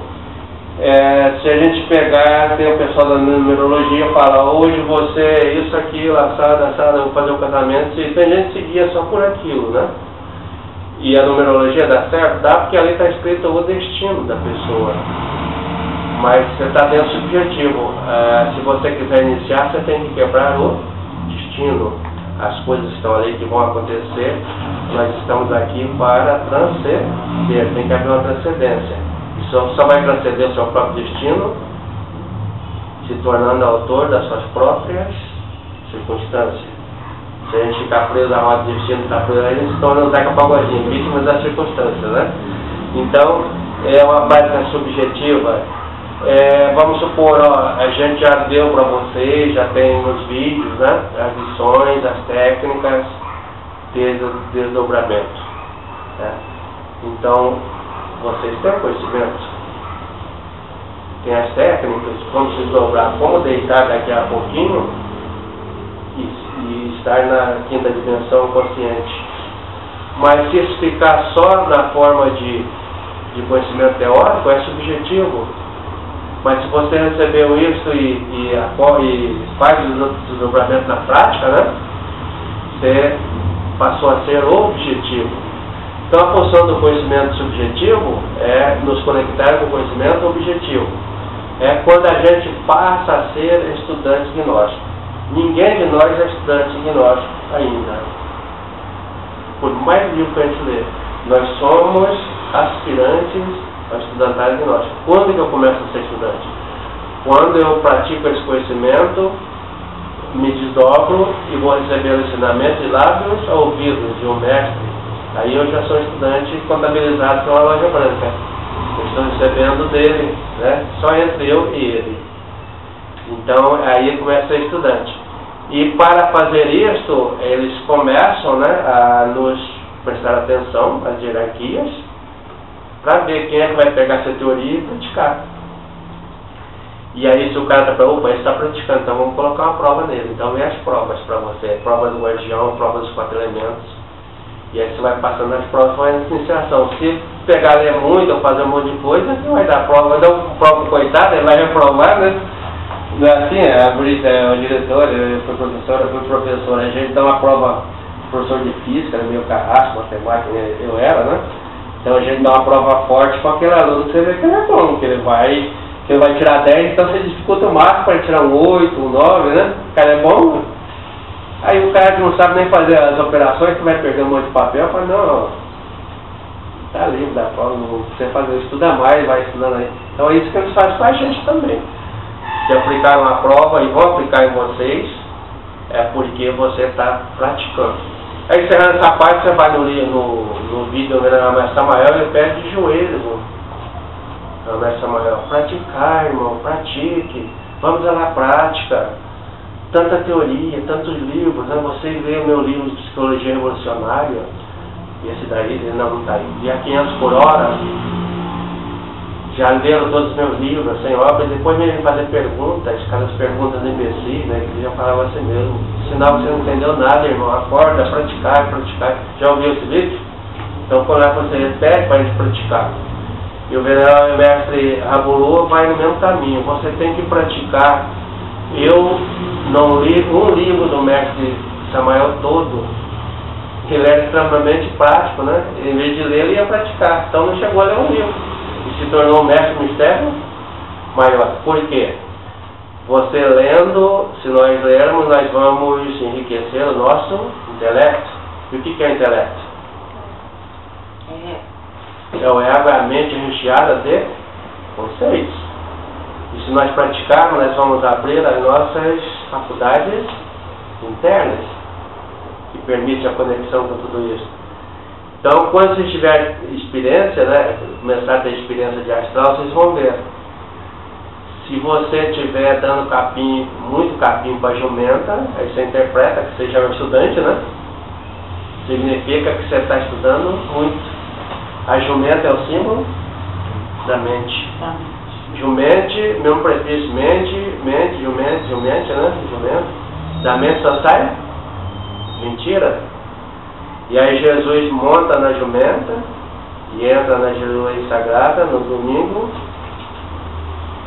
Se a gente pegar, tem o pessoal da numerologia que fala, hoje você, isso, aquilo, assado, eu vou fazer um casamento, e tem gente que se guia só por aquilo, né? E a numerologia dá certo? Dá, porque ali está escrito o destino da pessoa. Mas você está dentro do subjetivo. Se você quiser iniciar, você tem que quebrar o destino. As coisas estão ali que vão acontecer, nós estamos aqui para transcender, tem que haver uma transcendência. E só vai transcender o seu próprio destino, se tornando autor das suas próprias circunstâncias. Se a gente ficar preso na roda do destino, está preso, aí a gente se torna o Zeca Pagodinho, vítimas das circunstâncias, né? Então, é uma prática subjetiva. Vamos supor, ó, a gente já deu para vocês, já tem nos vídeos, né, as lições, as técnicas de desdobramento, né? Então, vocês têm conhecimento, tem as técnicas, como se desdobrar, como deitar daqui a pouquinho e estar na quinta dimensão consciente. Mas se isso ficar só na forma de conhecimento teórico, é subjetivo. Mas se você recebeu isso e faz o desdobramento na prática, né, você passou a ser objetivo. Então a função do conhecimento subjetivo é nos conectar com o conhecimento objetivo. É quando a gente passa a ser estudante gnóstico. Ninguém de nós é estudante gnóstico ainda. Por mais livro que a gente lê, nós somos aspirantes a estudantário gnóstico. Quando que eu começo a ser estudante? Quando eu pratico esse conhecimento, me desdobro e vou receber o ensinamento de lábios a ouvidos de um mestre. Aí eu já sou estudante contabilizado pela loja branca. Eu estou recebendo dele, né? Só entre eu e ele. Então aí começa a ser estudante. E para fazer isso, eles começam, né, a nos prestar atenção às hierarquias, para ver quem é que vai pegar essa teoria e praticar. E aí se o cara está falando, opa, ele está praticando, então vamos colocar uma prova nele. Então vem as provas para você, prova do guardião, prova dos 4 elementos. E aí você vai passando as provas, vai na iniciação. Se pegar ler muito ou fazer um monte de coisa, você vai dar prova, vai dar uma prova coitada, ele vai reprovar, né? Não é assim, a Brita é a diretora, eu fui professora, a gente dá uma prova, professor de física, meio carrasco, matemática, eu era, né? Então a gente dá uma prova forte com aquele aluno que você vê que ele é bom, que ele vai tirar 10, então você dificulta o máximo para ele tirar um 8, um 9, né? O cara é bom. Aí o cara que não sabe nem fazer as operações, que vai perder um monte de papel, fala, não, tá livre da prova, não precisa fazer, estuda mais, vai estudando aí. Então é isso que eles fazem com a gente também. Se aplicaram a prova e vão aplicar em vocês, é porque você está praticando. Aí encerrando essa parte, você vai no vídeo do Mestre Samael e ele pede de joelho no Mestre Samael. Praticar, irmão, pratique. Vamos lá na prática. Tanta teoria, tantos livros, né? Você lê o meu livro de Psicologia Revolucionária, e esse daí, ele não está aí, e a 500 por hora, já leram todos os meus livros, sem obras, depois me fazer perguntas, aquelas perguntas imbecis, né? Que já falava assim mesmo, sinal que você não entendeu nada, irmão, acorda, praticar. Já ouviu esse vídeo? Então, quando você pede para a gente praticar. E o venerável mestre Rabulu vai no mesmo caminho, você tem que praticar. Eu não li um livro do mestre Samael todo, que ele era extremamente prático, né? Em vez de ler, ele ia praticar. Então não chegou a ler um livro. E se tornou um mestre mistério maior. Por quê? Você lendo, se nós lermos, nós vamos enriquecer o nosso intelecto. E o que é intelecto? É o ego, é a mente recheada de conceitos. E se nós praticarmos, nós vamos abrir as nossas faculdades internas, que permite a conexão com tudo isso. Então, quando você tiver experiência, né, começar a ter experiência de astral, vocês vão ver. Se você estiver dando capim, muito capim para jumenta, aí você interpreta que você já é um estudante, né? Significa que você está estudando muito. A jumenta é o símbolo da mente. Tá. Jumente, mesmo prefixo, mente, jumente, né? Jumento. Da mente só sai mentira. E aí Jesus monta na jumenta e entra na Jerusalém Sagrada no domingo,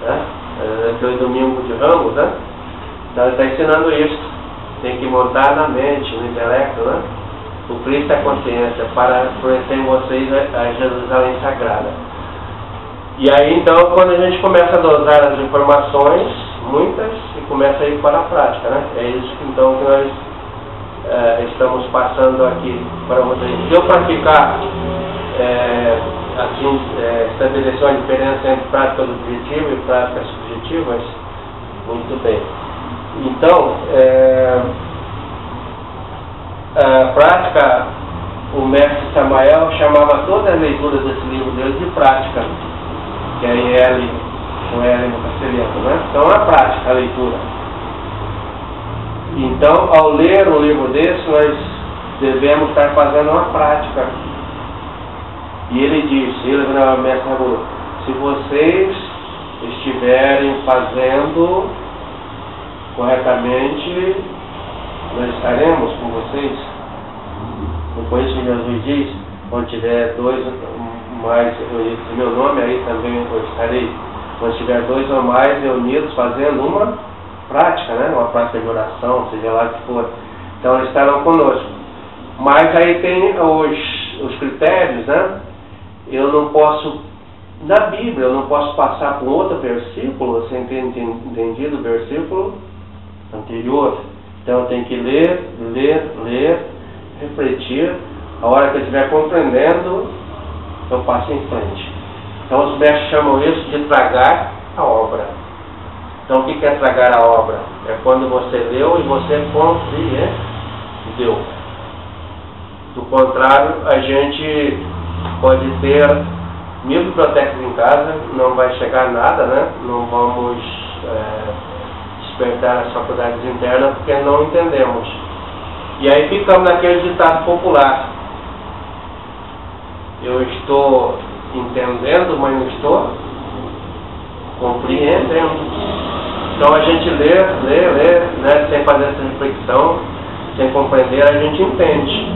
né? Aquele domingo de Ramos, né? Então ele está ensinando isso. Tem que montar na mente, no intelecto, né? O Cristo é a consciência para conhecer em vocês a Jerusalém Sagrada. E aí então quando a gente começa a dosar as informações, muitas, e começa a ir para a prática, né? É isso então que nós estamos passando aqui para vocês. Deu para ficar assim, estabelecer uma diferença entre prática objetiva e práticas subjetivas? Muito bem. Então, a prática, o mestre Samael chamava toda a leitura desse livro dele de prática, que é ele, com ele no castelhano, né? Então é a prática, a leitura. Então, ao ler um livro desse, nós devemos estar fazendo uma prática. E ele disse, ele era o mestre Rabulô, se vocês estiverem fazendo corretamente, nós estaremos com vocês. Não foi isso que Jesus diz? Quando tiver dois mais reunidos em meu nome, aí também eu estarei. Quando tiver dois ou mais reunidos fazendo uma prática, né? Uma prática de oração, seja lá o que for. Então eles estarão conosco. Mas aí tem os critérios, né? Eu não posso, na Bíblia, eu não posso passar por outro versículo sem ter entendido o versículo anterior. Então eu tenho que ler, refletir. A hora que eu estiver compreendendo, eu passo em frente. Então os mestres chamam isso de tragar a obra. Então o que é tragar a obra? É quando você leu e você compreendeu. Do contrário, a gente pode ter 1000 bibliotecas em casa, não vai chegar a nada, né? Não vamos despertar as faculdades internas porque não entendemos. E aí ficamos naquele ditado popular. Eu estou entendendo, mas não estou compreendendo. Então a gente lê, né, sem fazer essa reflexão, sem compreender, a gente entende.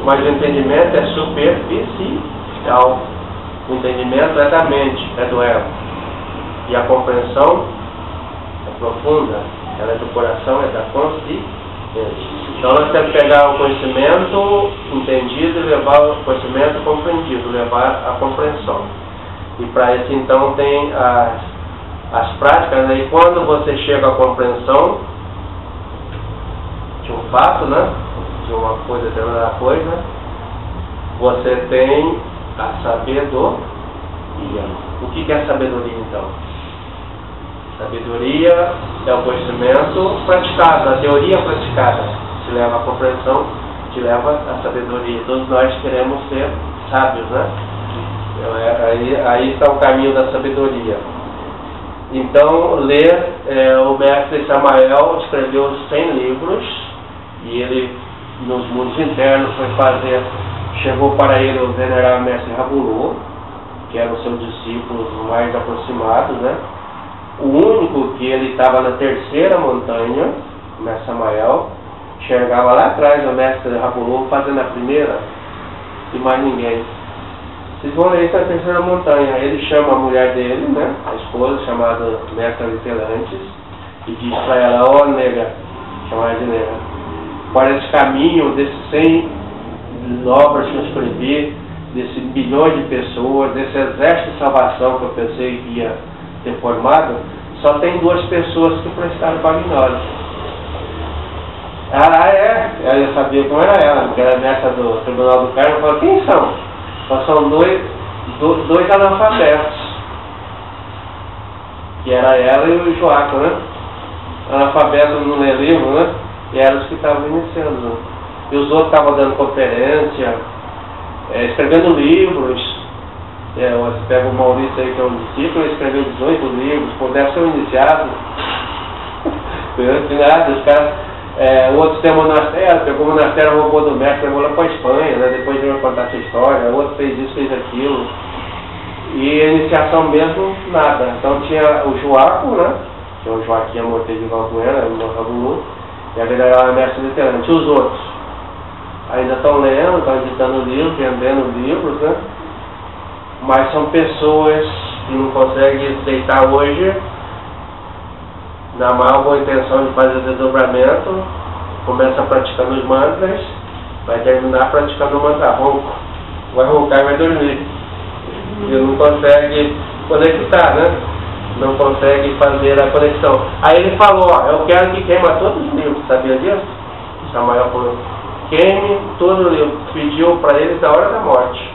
Mas o entendimento é superficial. O entendimento é da mente, é do ego. E a compreensão é profunda, ela é do coração, é da consciência. Então nós temos que pegar o conhecimento entendido e levar o conhecimento compreendido, levar a compreensão. E para isso então tem as práticas, né? E quando você chega à compreensão de um fato, né? De uma coisa, determinada coisa, você tem a sabedoria. O que é sabedoria então? Sabedoria é o conhecimento praticado, a teoria praticada te leva à compreensão, te leva à sabedoria. Todos nós queremos ser sábios, né? Aí está o caminho da sabedoria. Então, ler, o mestre Samael escreveu 100 livros e ele, nos mundos internos, chegou para ele o venerável mestre Rabulô, que era o seu discípulo mais aproximado, né? O único que ele estava na terceira montanha, o mestre Samael, enxergava lá atrás o mestre Rabulô fazendo a primeira e mais ninguém. Vocês vão ler isso na terceira montanha. Ele chama a mulher dele, né, a esposa, chamada Mestra Litelantes, e diz para ela, ó nega, chamada de nega, para esse caminho desses 100 obras que eu escrevi, desses bilhões de pessoas, desse exército de salvação que eu pensei que ia ter formado, só tem 2 pessoas que prestaram para nós. Aí eu sabia como era ela, porque era mestra do Tribunal do Carmo. Eu falei, quem são? Só são dois analfabetos, que era ela e o Joaco, né? Analfabeto não lê livro, né? E eram os que estavam iniciando, né? E os outros estavam dando conferência, escrevendo livros. Você pega o Maurício aí, que é um discípulo, ele escreveu 18 livros, pô, deve ser um iniciado. Nada, os caras Outros têm monastério, pegou o monastério, roubou do mestre, levou lá para a Espanha, né? Depois de contar essa história, outro fez isso, fez aquilo. E a iniciação mesmo, nada. Então tinha o Joaco, né? Que é o Joaquim Amortez de Valbuena, o Rabulu, e a galera era mestre veterano. Tinha os outros. Ainda estão lendo, estão editando livros, vendendo livros, né? Mas são pessoas que não conseguem aceitar hoje, na maior boa intenção de fazer desdobramento, começa praticando os mantras, vai terminar praticando o mantra ronco. Vai roncar e vai dormir. E não consegue conectar, né? Não consegue fazer a conexão. Aí ele falou, ó, eu quero que queima todos os livros, sabia disso? Samael falou, queime todos os livros. Pediu para eles a hora da morte.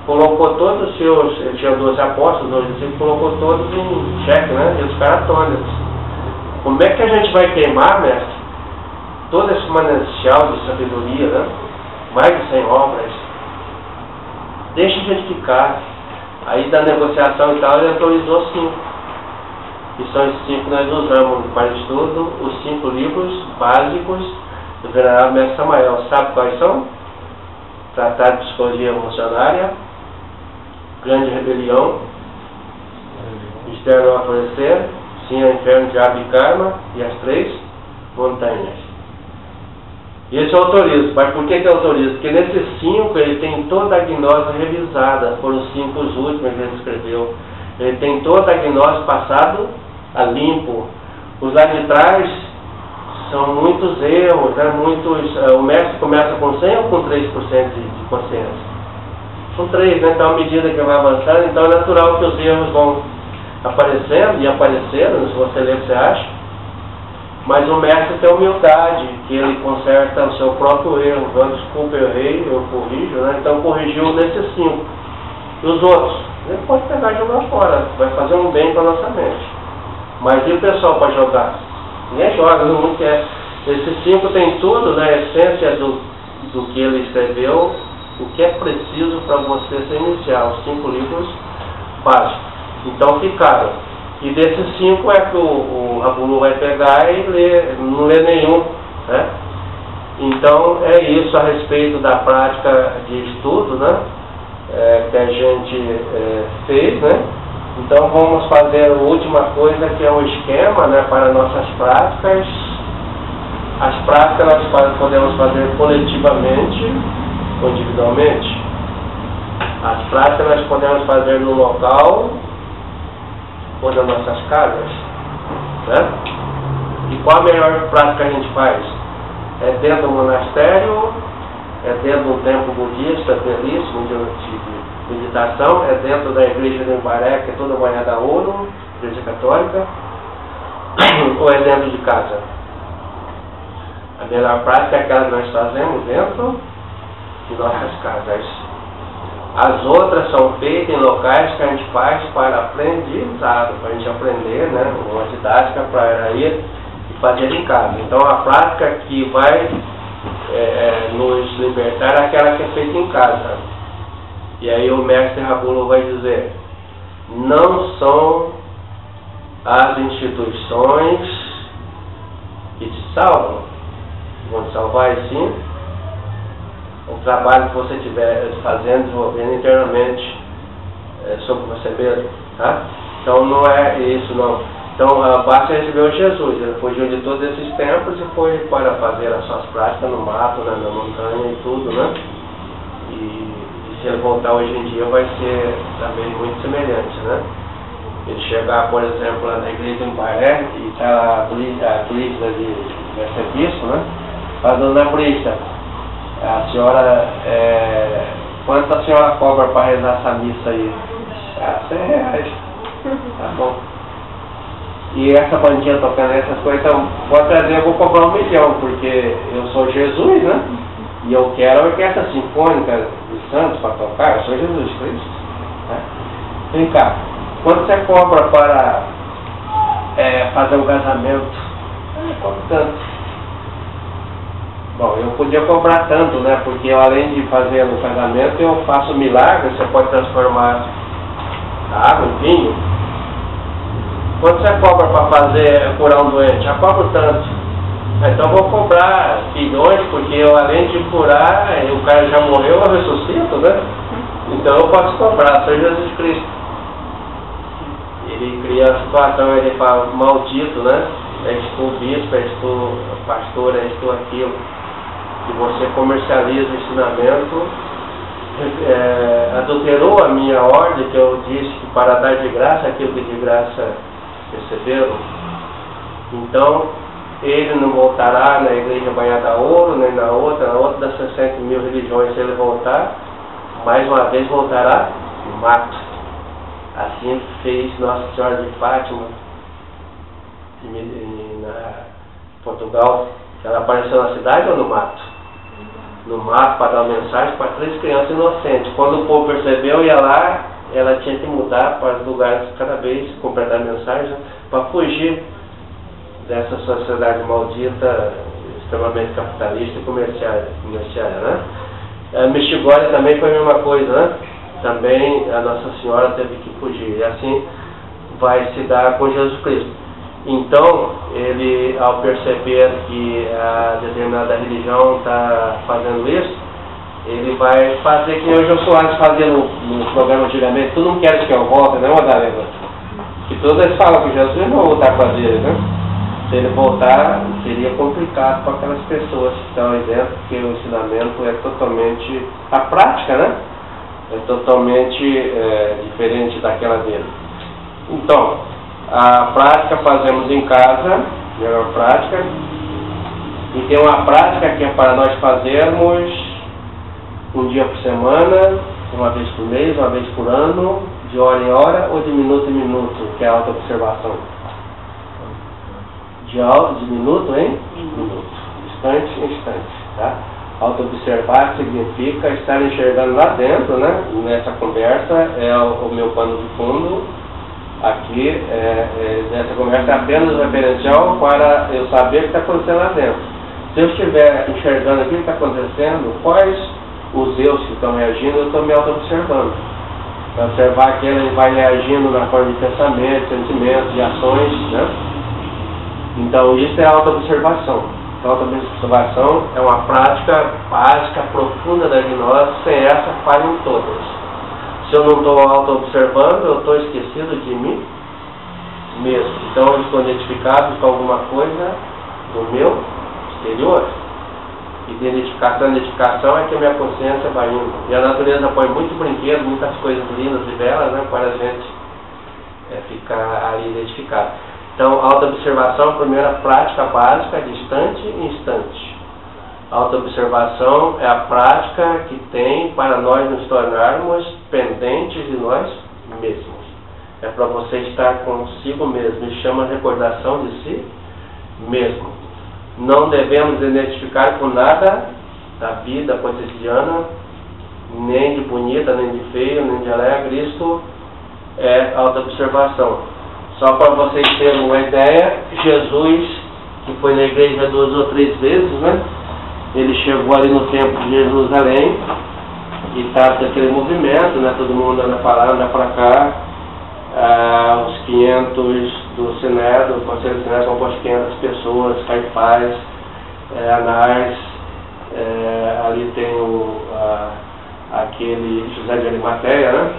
Colocou todos os seus, ele tinha 12 apóstolos, 12 discípulos, colocou todos em xeque, né? E os caras atônitos. Como é que a gente vai queimar, mestre, todo esse manancial de sabedoria, né? Mais de 100 obras? Deixa a gente ficar. Aí da negociação e tal, ele autorizou 5. Que são esses 5 que nós usamos para estudo, os 5 livros básicos do Venerável Mestre Samael. Sabe quais são? Tratado de Psicologia Evolucionária, Grande Rebelião, Mistério do Aparecer, Sim ao Inferno, Diabo e Karma, e as 3 Montanhas. E esse eu autorizo. Mas por que eu autorizo? Porque nesses 5 ele tem toda a gnose revisada. Foram os 5 últimos que ele escreveu. Ele tem toda a gnose passado a limpo. Os lá de trás são muitos erros, né? O mestre começa com 100 ou com 3% de consciência? São 3, né? Então, à medida que vai avançando, então é natural que os erros vão aparecendo e aparecendo, se você ler, você acha. Mas o mestre tem humildade, que ele conserta o seu próprio erro. Então, desculpa, eu errei, eu corrijo, né? Então, corrigiu nesses 5. E os outros? Ele pode pegar e jogar fora, vai fazer um bem para a nossa mente. Mas e o pessoal para jogar? Ninguém joga, não quer. Esses 5 tem tudo, né? A essência do que ele escreveu, o que é preciso para você se iniciar, os 5 livros básicos. Então ficaram. E desses 5 é que o Rabulu vai pegar e ler, não lê nenhum, né? Então é isso a respeito da prática de estudo, né? Que a gente fez, né? Então vamos fazer a última coisa, que é um esquema, né, para nossas práticas. As práticas nós podemos fazer coletivamente ou individualmente. As práticas nós podemos fazer no local ou nas nossas casas, né? E qual a melhor prática que a gente faz? É dentro do monastério, é dentro do templo budista belíssimo de meditação, é dentro da igreja de Embaré, que é toda banhada a ouro, igreja católica, ou é dentro de casa? A melhor prática é aquela que nós fazemos dentro de nossas casas. As outras são feitas em locais que a gente faz para aprendizado, para a gente aprender, né? Uma didática para ir e fazer em casa. Então a prática que vai nos libertar é aquela que é feita em casa. E aí o mestre Rabulu vai dizer, não são as instituições que te salvam, vão te salvar sim o trabalho que você estiver fazendo, desenvolvendo internamente sobre você mesmo, tá? Então não é isso não. Então basta receber o Jesus, ele fugiu de todos esses tempos e foi para fazer as suas práticas no mato, né, na montanha e tudo, né? E se ele voltar hoje em dia vai ser também muito semelhante, né? Ele chegar, por exemplo, lá na igreja de Embaré e está a Brista de serviço, né? Fala, dona Brista, a senhora, quanto a senhora cobra para rezar essa missa aí? R$100. Tá bom. E essa bandinha tocando essas coisas, então, pode trazer, eu vou cobrar 1 milhão, porque eu sou Jesus, né? E eu quero a orquestra sinfônica dos santos para tocar, eu sou Jesus Cristo. Né? Vem cá, quanto você cobra para fazer um casamento? Eu cobro tanto. Bom, eu podia cobrar tanto, né? Porque eu, além de fazer no casamento, eu faço milagre, você pode transformar água em vinho. Quanto você cobra para curar um doente? Já cobro tanto. Então vou cobrar bilhões, porque eu, além de curar, o cara já morreu, eu ressuscito, né? Então eu posso cobrar, sou Jesus Cristo. Ele cria a situação, ele fala, maldito, né? És tu bispo, és tu pastor, és tu aquilo. Que você comercializa o ensinamento, adulterou a minha ordem, que eu disse que para dar de graça aquilo que de graça receberam. Então, ele não voltará na igreja banhada a ouro, nem na outra das 60 mil religiões. Se ele voltar, mais uma vez voltará no mato. Assim fez Nossa Senhora de Fátima, em Portugal. Ela apareceu na cidade ou no mato? No mato, para dar uma mensagem para 3 crianças inocentes. Quando o povo percebeu, ia lá, ela tinha que mudar para lugares cada vez, completar a mensagem, para fugir dessa sociedade maldita, extremamente capitalista e comerciária, né? A Mexigória também foi a mesma coisa, né? Também a Nossa Senhora teve que fugir. E assim vai se dar com Jesus Cristo. Então, ele, ao perceber que a determinada religião está fazendo isso, ele vai fazer que o Jô Soares fazia no programa antigamente. Tu não queres que eu volte, né, Madalena? Que todos eles falam que Jesus não vai voltar com eles, né? Se ele voltar, seria complicado para aquelas pessoas que estão aí dentro, porque o ensinamento é totalmente... A prática, né? É totalmente diferente daquela dele. Então, a prática fazemos em casa, melhor prática, e tem uma prática que é para nós fazermos um dia por semana, uma vez por mês, uma vez por ano, de hora em hora ou de minuto em minuto, que é a autoobservação. De minuto em minuto, instante em instante, tá? Autoobservar significa estar enxergando lá dentro, né? Nessa conversa é o meu pano de fundo. Aqui, nessa conversa é apenas referencial para eu saber o que está acontecendo lá dentro. Se eu estiver enxergando aquilo que está acontecendo, quais os eus que estão reagindo, eu estou me auto-observando. Para observar que ele vai reagindo na forma de pensamento, sentimentos, de ações, né? Então, isso é a auto-observação. A auto-observação é uma prática básica, profunda da gnose, sem essa falham todas. Se eu não estou auto-observando, eu estou esquecido de mim mesmo. Então, eu estou identificado com alguma coisa do meu exterior. Identificação é que a minha consciência vai indo. E a natureza põe muito brinquedo, muitas coisas lindas e belas, né, para a gente ficar ali identificado. Então, autoobservação é a primeira prática básica de instante em instante. Autoobservação é a prática que tem para nós nos tornarmos pendentes de nós mesmos. É para você estar consigo mesmo. E chama recordação de si mesmo. Não devemos identificar com nada da vida cotidiana, nem de bonita, nem de feio, nem de alegre. Isto é autoobservação. Só para vocês terem uma ideia, Jesus, que foi na igreja 2 ou 3 vezes, né? Ele chegou ali no templo de Jerusalém e estava aquele movimento, né? Todo mundo anda para lá, anda para cá. Os 500 do Sinédrio, do Conselho do Sinédrio, composto de 500 pessoas, Caifás, Anás, ali tem aquele José de Arimateia, né?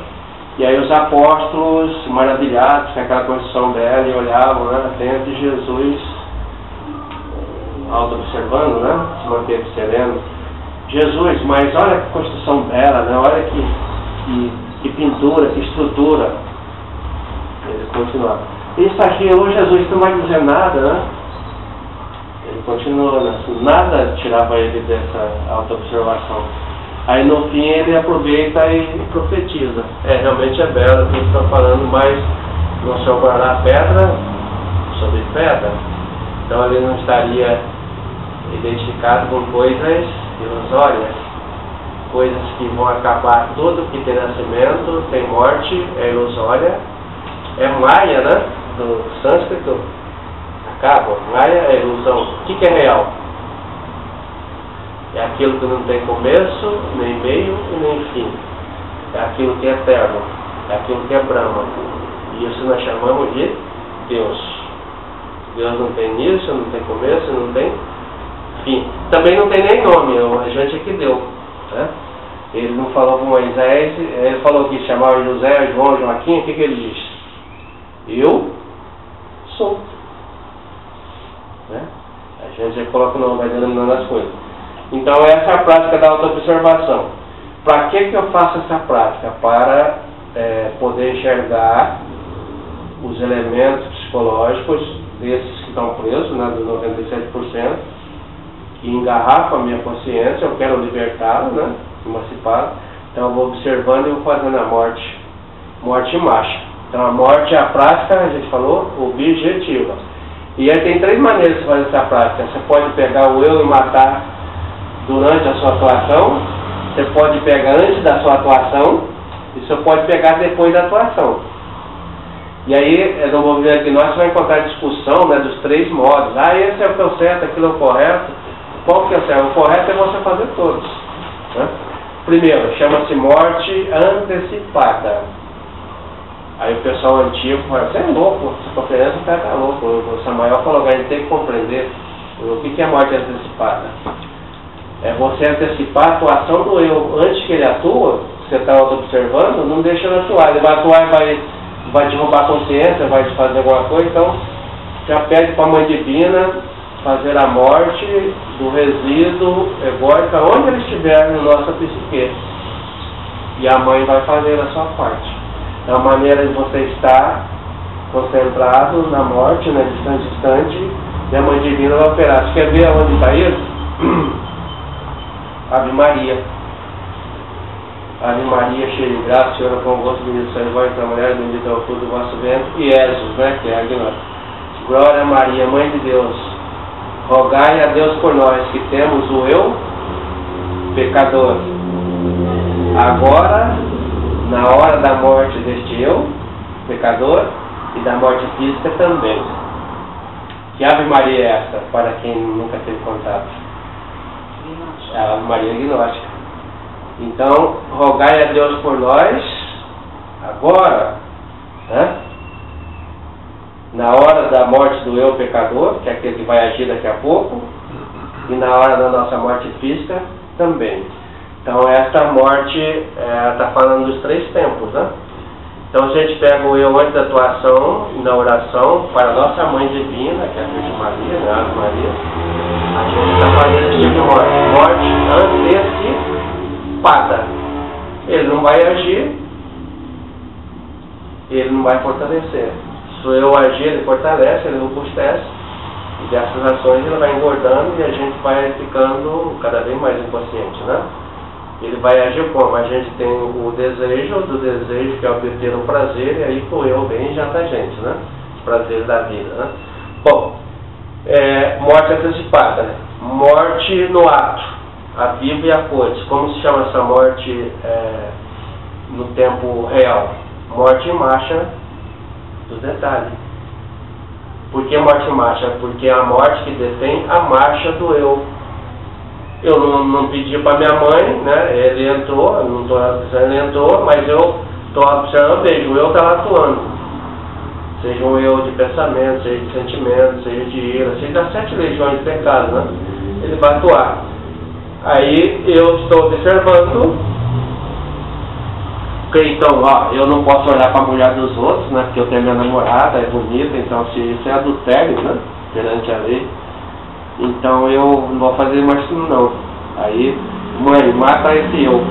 E aí os apóstolos, maravilhados com aquela condição dela, e olhavam, né, atentos, e Jesus, auto-observando, né, se manteve sereno. Jesus, mas olha que construção bela, né, olha que pintura, que estrutura. Ele continuava. Isso aqui, ô Jesus, não vai dizer nada, né? Ele continuou, né? Nada tirava ele dessa auto-observação. Aí no fim ele aproveita e profetiza. Realmente é belo o que ele está falando, mas não sobrará pedra sobre pedra. Então ele não estaria identificado com coisas ilusórias, coisas que vão acabar. Tudo que tem nascimento, tem morte, é ilusória. É Maya, né? Do sânscrito. Acaba. Maya é ilusão. O que é real? É aquilo que não tem começo, nem meio e nem fim. É aquilo que é eterno. É aquilo que é Brahma. E isso nós chamamos de Deus. Deus não tem início, não tem começo, não tem Enfim, também não tem nem nome, a gente é que deu. Né? Ele não falou para Moisés, ele falou que chamava José, João, Joaquim, o que ele disse? Eu sou. Né? A gente já coloca o nome, vai denominando as coisas. Então essa é a prática da autoobservação. Para que eu faço essa prática? Para poder enxergar os elementos psicológicos desses que estão presos, né, do 97%, que engarrafam a minha consciência, eu quero libertá-la, né, emancipá-la. Então eu vou observando e vou fazendo a morte e marcha. Então a morte é a prática, a gente falou, objetiva. E aí tem 3 maneiras de fazer essa prática. Você pode pegar o eu e matar durante a sua atuação, você pode pegar antes da sua atuação, e você pode pegar depois da atuação. E aí, no movimento agnóstico, você vai encontrar discussão, né, dos 3 modos. Esse é o que é o certo, aquilo é o correto. Qual que é o certo? O correto é você fazer todos. Né? Primeiro, chama-se morte antecipada. Aí o pessoal antigo fala, você é louco, essa conferência o cara tá louco. O Samael falou que a gente tem que compreender o que é morte antecipada. É você antecipar a atuação do eu. Antes que ele atua, você está observando, não deixa ele atuar. Ele vai atuar e vai derrubar a consciência, vai fazer alguma coisa, então já pede para a Mãe Divina fazer a morte do resíduo egóico, onde ele estiver no nosso psique. E a Mãe vai fazer a sua parte. É uma maneira de você estar concentrado na morte, né, distante, e a Mãe Divina vai operar. Você quer ver onde está isso? Ave Maria. Ave Maria, cheia de graça, Senhor é convosco, bendita sois vós entre as mulheres, bendito é o fruto do vosso ventre, e Jesus, né, que é agnóstico. Glória a Maria, Mãe de Deus, rogai a Deus por nós, que temos o eu pecador. Agora, na hora da morte deste eu pecador, e da morte física também. Que Ave Maria é essa, para quem nunca teve contato? É a Ave Maria agnóstica. Então, rogai a Deus por nós, agora, né? Na hora da morte do eu pecador, que é aquele que vai agir daqui a pouco, e na hora da nossa morte física também. Então, esta morte está falando dos 3 tempos, né? Então, se a gente pega o eu antes da atuação, na oração, para a nossa Mãe Divina, que é a Virgem Maria, né? Ave Maria, a gente está fazendo esse tipo de morte antecipada. Ele não vai agir, ele não vai fortalecer. Se eu agir, ele fortalece, ele robustece, e dessas ações ele vai engordando e a gente vai ficando cada vez mais inconsciente, né? Ele vai agir como? A gente tem o desejo, do desejo que é obter um prazer, e aí o eu vem e já da gente, né? Os prazeres da vida, né? Bom, morte antecipada, né? Morte no ato, a viva e a coitus. Como se chama essa morte no tempo real? Morte em marcha do detalhe. Por que morte em marcha? Porque é a morte que detém a marcha do eu. Eu não pedi para minha mãe, né? Ele entrou, eu não estou avisando, ele entrou, mas eu estou observando, vejo, o eu está lá atuando. Seja um eu de pensamento, seja de sentimento, seja de ira, seja das 7 legiões de pecado, né? Ele vai atuar. Aí eu estou observando, porque então, eu não posso olhar para a mulher dos outros, né? Porque eu tenho minha namorada, é bonita, então se isso é adultério, né? Perante a lei. Então eu não vou fazer mais isso não. Aí, mãe, mata esse eu.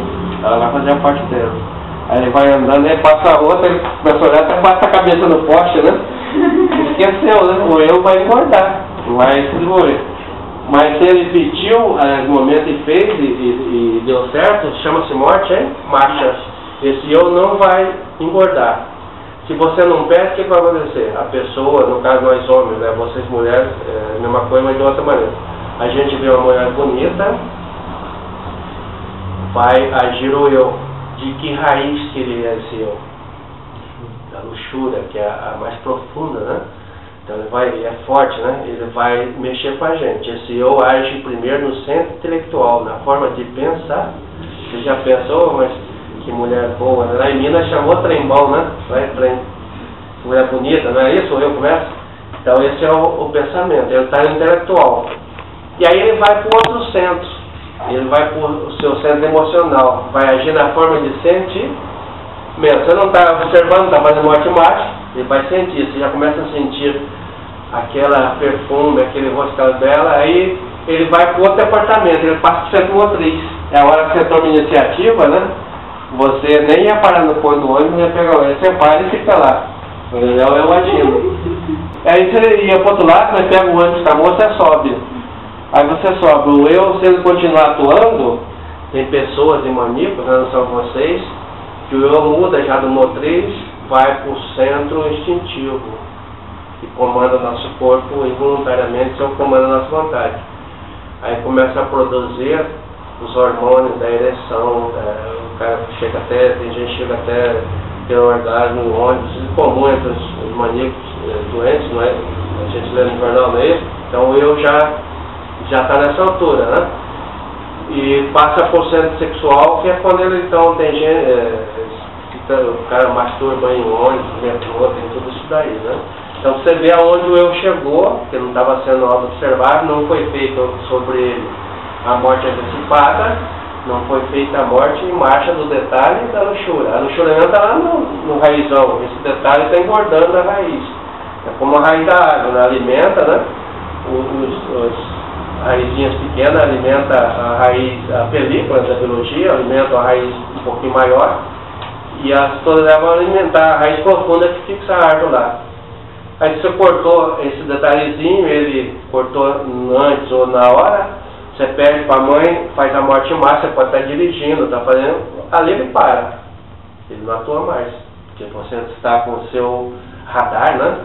Ela vai fazer a parte dela. Aí ele vai andando, aí passa a outra, ele começa a olhar, até bate a cabeça no poste, né? Esqueceu, né? O eu vai engordar, vai se desenvolver. Mas se ele pediu no momento e fez e deu certo, chama-se morte, hein? Marcha. Esse eu não vai engordar. Se você não pede, o que vai acontecer? A pessoa, no caso nós homens, né? Vocês mulheres, é a mesma coisa, mas de outra maneira. A gente vê uma mulher bonita, vai agir o eu. De que raiz seria esse eu? Da luxúria, que é a mais profunda, né? Então ele é forte, né? Ele vai mexer com a gente. Esse eu age primeiro no centro intelectual, na forma de pensar. Você já pensou, mas que mulher boa, né? Lá em Minas chamou trembão, né? Vai trem. Mulher bonita, não é isso? O eu começa? Então esse é o pensamento, ele está no intelectual. E aí ele vai para o outro centro, ele vai para o seu centro emocional, vai agir na forma de sentir mesmo. Você não está observando, está fazendo morte mágica, ele vai sentir, você já começa a sentir aquela perfume, aquele rosto dela, aí ele vai para o outro departamento, ele passa para o centro motriz. É a hora que você toma iniciativa, né? Você nem ia parar no ponto do ônibus, ia pegar o ônibus, você para e fica lá. Eu agindo. Aí você ia para o outro lado, mas pega o ônibus com a moça e sobe. Aí você sobe. O eu, se ele continuar atuando, tem pessoas e manípulos, não são vocês, que o eu muda já do motriz, vai para o centro instintivo, que comanda o nosso corpo involuntariamente, que comanda a nossa vontade. Aí começa a produzir os hormônios da ereção, o cara chega até, tem gente que chega até ter um orgasmo no ônibus, isso é comum entre os maníacos doentes, não é? A gente lê no jornal mesmo, então eu já está nessa altura, né? E passa por centro sexual, que é quando ele então tem gente, o cara masturba em ônibus, metrô, tem tudo isso daí, né? Então você vê aonde o eu chegou, que não estava sendo auto-observado, não foi feito sobre ele a morte antecipada, não foi feita a morte em marcha do detalhe da luxúria. A luxúria não está lá no raizão, esse detalhe está engordando a raiz. É como a raiz da água, né? Alimenta, né? As raizinhas pequenas alimenta a raiz, a película da biologia, alimenta a raiz um pouquinho maior, e todas elas vão alimentar a raiz profunda que fixa a árvore lá. Aí você cortou esse detalhezinho, ele cortou antes ou na hora, você pede para a mãe, faz a morte máxima, você pode estar dirigindo, está fazendo, ali ele para. Ele não atua mais, porque você está com o seu radar, né?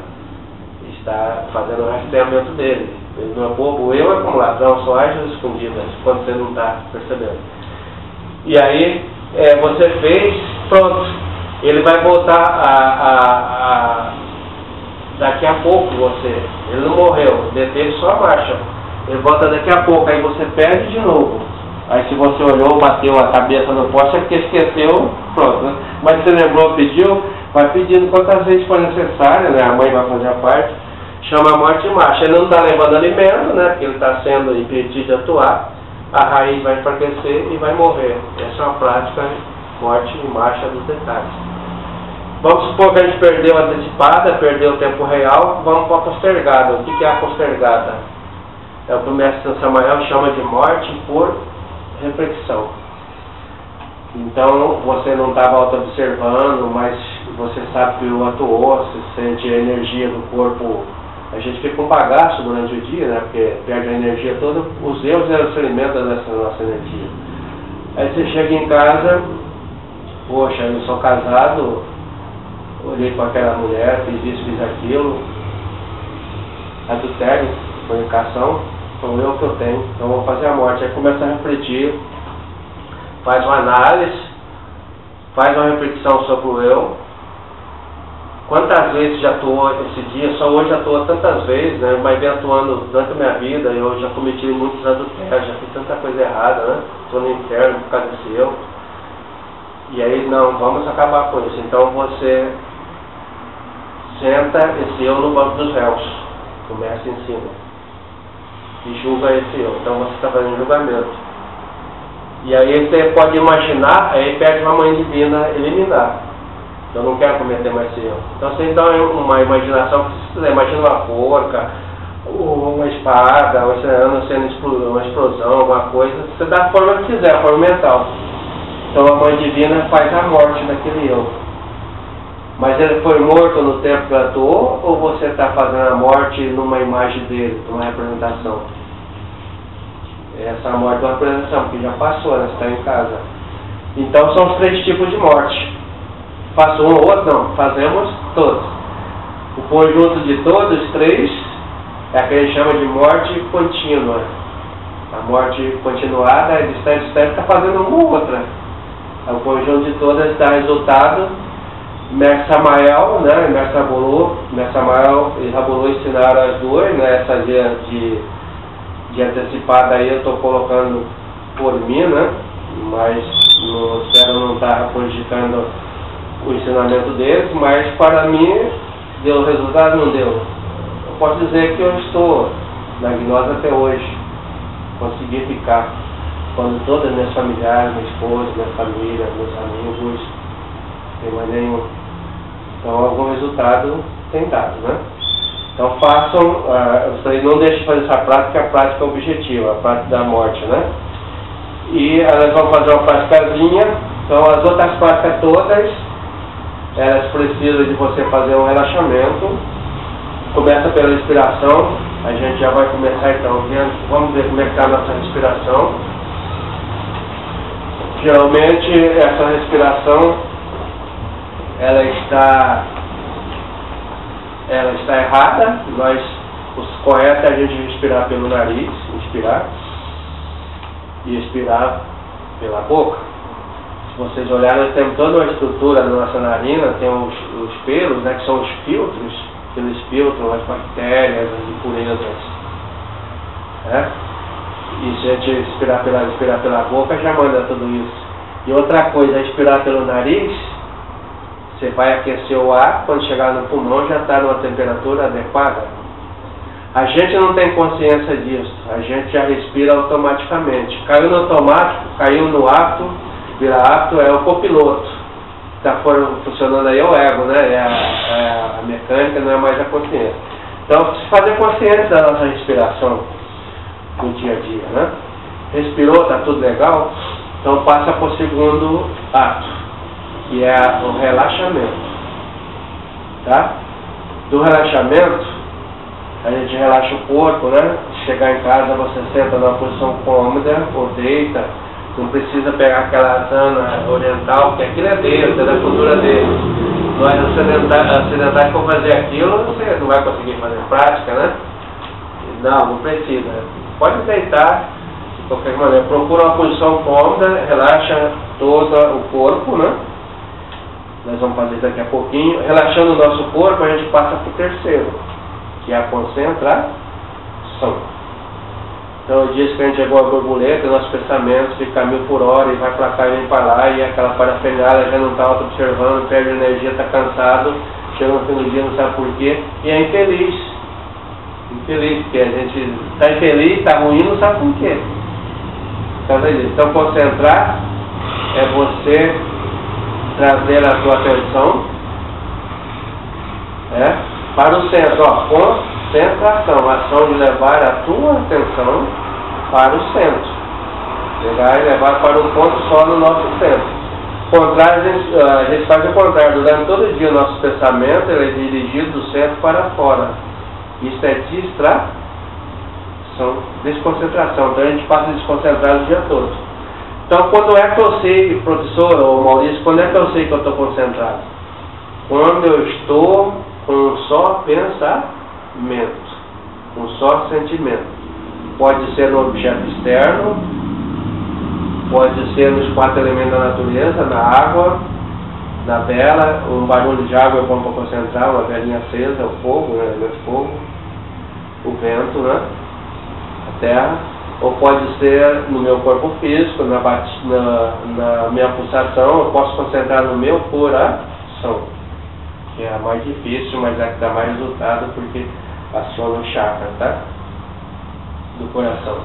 Está fazendo o rastreamento dele. Ele não é bobo, eu é como ladrão, só age escondidas, quando você não está percebendo. E aí, você fez, pronto, ele vai voltar daqui a pouco você, ele não morreu, deteve só a marcha, ele volta daqui a pouco, aí você perde de novo. Aí se você olhou, bateu a cabeça no poste, é porque esqueceu, pronto, né? Mas você lembrou, pediu, vai pedindo quantas vezes for necessário, né? A mãe vai fazer a parte, chama a morte em marcha. Ele não está levando alimento, né? Porque ele está sendo impedido de atuar, a raiz vai enfraquecer e vai morrer. Essa é uma prática morte em marcha dos detalhes. Vamos supor que a gente perdeu a antecipada, perdeu o tempo real, vamos para a postergada. O que é a postergada? É o que o mestre Samael chama de morte por reflexão. Então, você não estava auto-observando, mas você sabe que o atuou, você sente a energia do corpo. A gente fica um bagaço durante o dia, né? Porque perde a energia toda, os erros se alimentam dessa nossa energia. Aí você chega em casa, poxa, eu sou casado, olhei para aquela mulher, fiz isso, fiz aquilo, adultério, fornicação, foi o eu que eu tenho, então vou fazer a morte. Aí começa a refletir, faz uma análise, faz uma reflexão sobre o eu. Quantas vezes já atuou esse dia? Só hoje atuou tantas vezes, né? Mas vem atuando durante a minha vida, eu já cometi muitos adultérios, já fiz tanta coisa errada, né? Estou no inferno por causa desse eu. E aí, não, vamos acabar com isso. Então você senta esse eu no banco dos réus, começa em cima, e julga esse eu. Então você está fazendo julgamento. E aí você pode imaginar, aí pede uma mãe divina eliminar. Eu não quero cometer mais esse erro. Então você dá uma imaginação, que se quiser, imagina uma forca, uma espada, uma explosão, alguma coisa, você dá a forma que quiser, a forma mental. Então a mãe divina faz a morte daquele eu. Mas ele foi morto no tempo que atuou, ou você está fazendo a morte numa imagem dele, numa representação? Essa morte é uma representação, porque já passou, né? Você está em casa. Então são os 3 tipos de morte. Faço um ou outro? Não, fazemos todos. O conjunto de todos os 3 é a que ele chama de morte contínua. A morte continuada é distante, está fazendo uma ou outra. O conjunto de todas dá resultado. Mestre Samael, né? Mestre Samael e Rabulô ensinaram as duas, né? Essa de antecipada aí eu estou colocando por mim, né? Mas no céu não está prejudicando o ensinamento deles, mas para mim deu resultado, não deu. Eu posso dizer que eu estou na gnose até hoje. conseguir ficar quando todas as minhas familiares, minha esposa, minha família, meus amigos, sem mais nenhum. Então algum resultado tem dado, né? Então façam, não deixem de fazer essa prática, que a prática é objetiva, a prática da morte, né? E elas vão fazer uma práticazinha. Então as outras práticas todas, elas precisam de você fazer um relaxamento. Começa pela respiração. A gente já vai começar então vamos ver como é que está a nossa respiração. Geralmente essa respiração ela está errada. O correto é a gente respirar pelo nariz, inspirar e expirar pela boca. Se vocês olharem, nós temos toda uma estrutura da nossa narina, tem os pelos, né, que são os filtros, que eles filtram as bactérias, as impurezas. Né? E se a gente expirar pela boca, já manda tudo isso. E outra coisa, expirar pelo nariz, você vai aquecer o ar, quando chegar no pulmão já está numa temperatura adequada. A gente não tem consciência disso, a gente já respira automaticamente. Caiu no automático, caiu no hábito, vira hábito, é o copiloto. Está funcionando aí é o ego, né? É a mecânica, não é mais a consciência. Então, fazer consciência da nossa respiração no dia a dia, né? Respirou, está tudo legal? Então passa para o segundo ato, que é o relaxamento. Tá? Do relaxamento, a gente relaxa o corpo, né? Chegar em casa, você senta numa posição cômoda ou deita. Não precisa pegar aquela asana oriental, porque aquilo é deles, é da cultura deles. Nós ocidentais, for fazer aquilo, você não vai conseguir fazer prática, né? Não precisa. Pode deitar, de qualquer maneira. Procura uma posição cômoda, relaxa todo o corpo, né? Nós vamos fazer daqui a pouquinho. Relaxando o nosso corpo, a gente passa para o terceiro, que é a concentração. Então eu disse que a gente é igual a borboleta, nossos pensamentos ficam 1000 por hora e vai para cá e vem para lá, e aquela parafernália já não está auto-observando, perde energia, está cansado, chega no fim do dia, não sabe por quê, e é infeliz. Infeliz, porque a gente está infeliz, está ruim, não sabe por quê. Então concentrar é você trazer a sua atenção para o centro. Concentração, a ação de levar a tua atenção para o centro. Pegar e levar para um ponto só no nosso centro. A gente faz o contrário. Durante todo o dia o nosso pensamento ele é dirigido do centro para fora. Isso é distração, desconcentração. Então a gente passa desconcentrado o dia todo. Então quando é que eu sei, professor ou Maurício, quando é que eu sei que eu estou concentrado? Quando eu estou com um só pensamento, um só sentimento. Pode ser no objeto externo, pode ser nos 4 elementos da natureza, na água, na vela. Um barulho de água é bom para concentrar, uma velinha acesa, o fogo, né, o fogo, o vento, né, a terra. Ou pode ser no meu corpo físico, na minha pulsação. Eu posso concentrar no meu coração, que é a mais difícil, mas é a que dá mais resultado, porque aciona o chakra, tá? Do coração.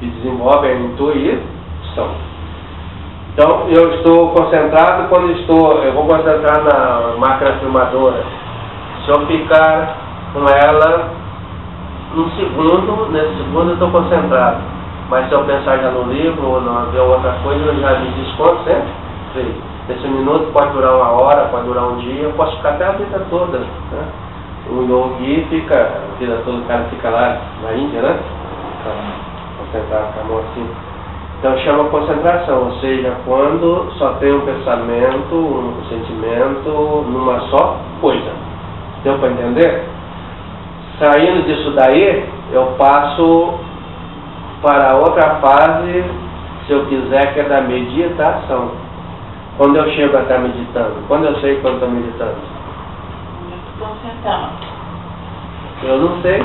E desenvolve a intuição. Então, eu estou concentrado quando eu vou concentrar na máquina filmadora. Se eu ficar com ela nesse segundo eu estou concentrado. Mas se eu pensar já no livro ou não ver outra coisa, eu já me desconcentrei. Esse minuto pode durar 1 hora, pode durar um dia, eu posso ficar até a vida toda, né? O yogi fica, a vida toda, o cara fica lá na Índia, né? Concentrado com a mão assim. Então chama concentração, ou seja, quando só tem um pensamento, um sentimento numa só coisa. Deu para entender? Saindo disso daí, eu passo para outra fase, se eu quiser, que é da meditação. Quando eu chego a estar meditando? Quando eu sei quando estou meditando? Estou concentrado. Eu não sei.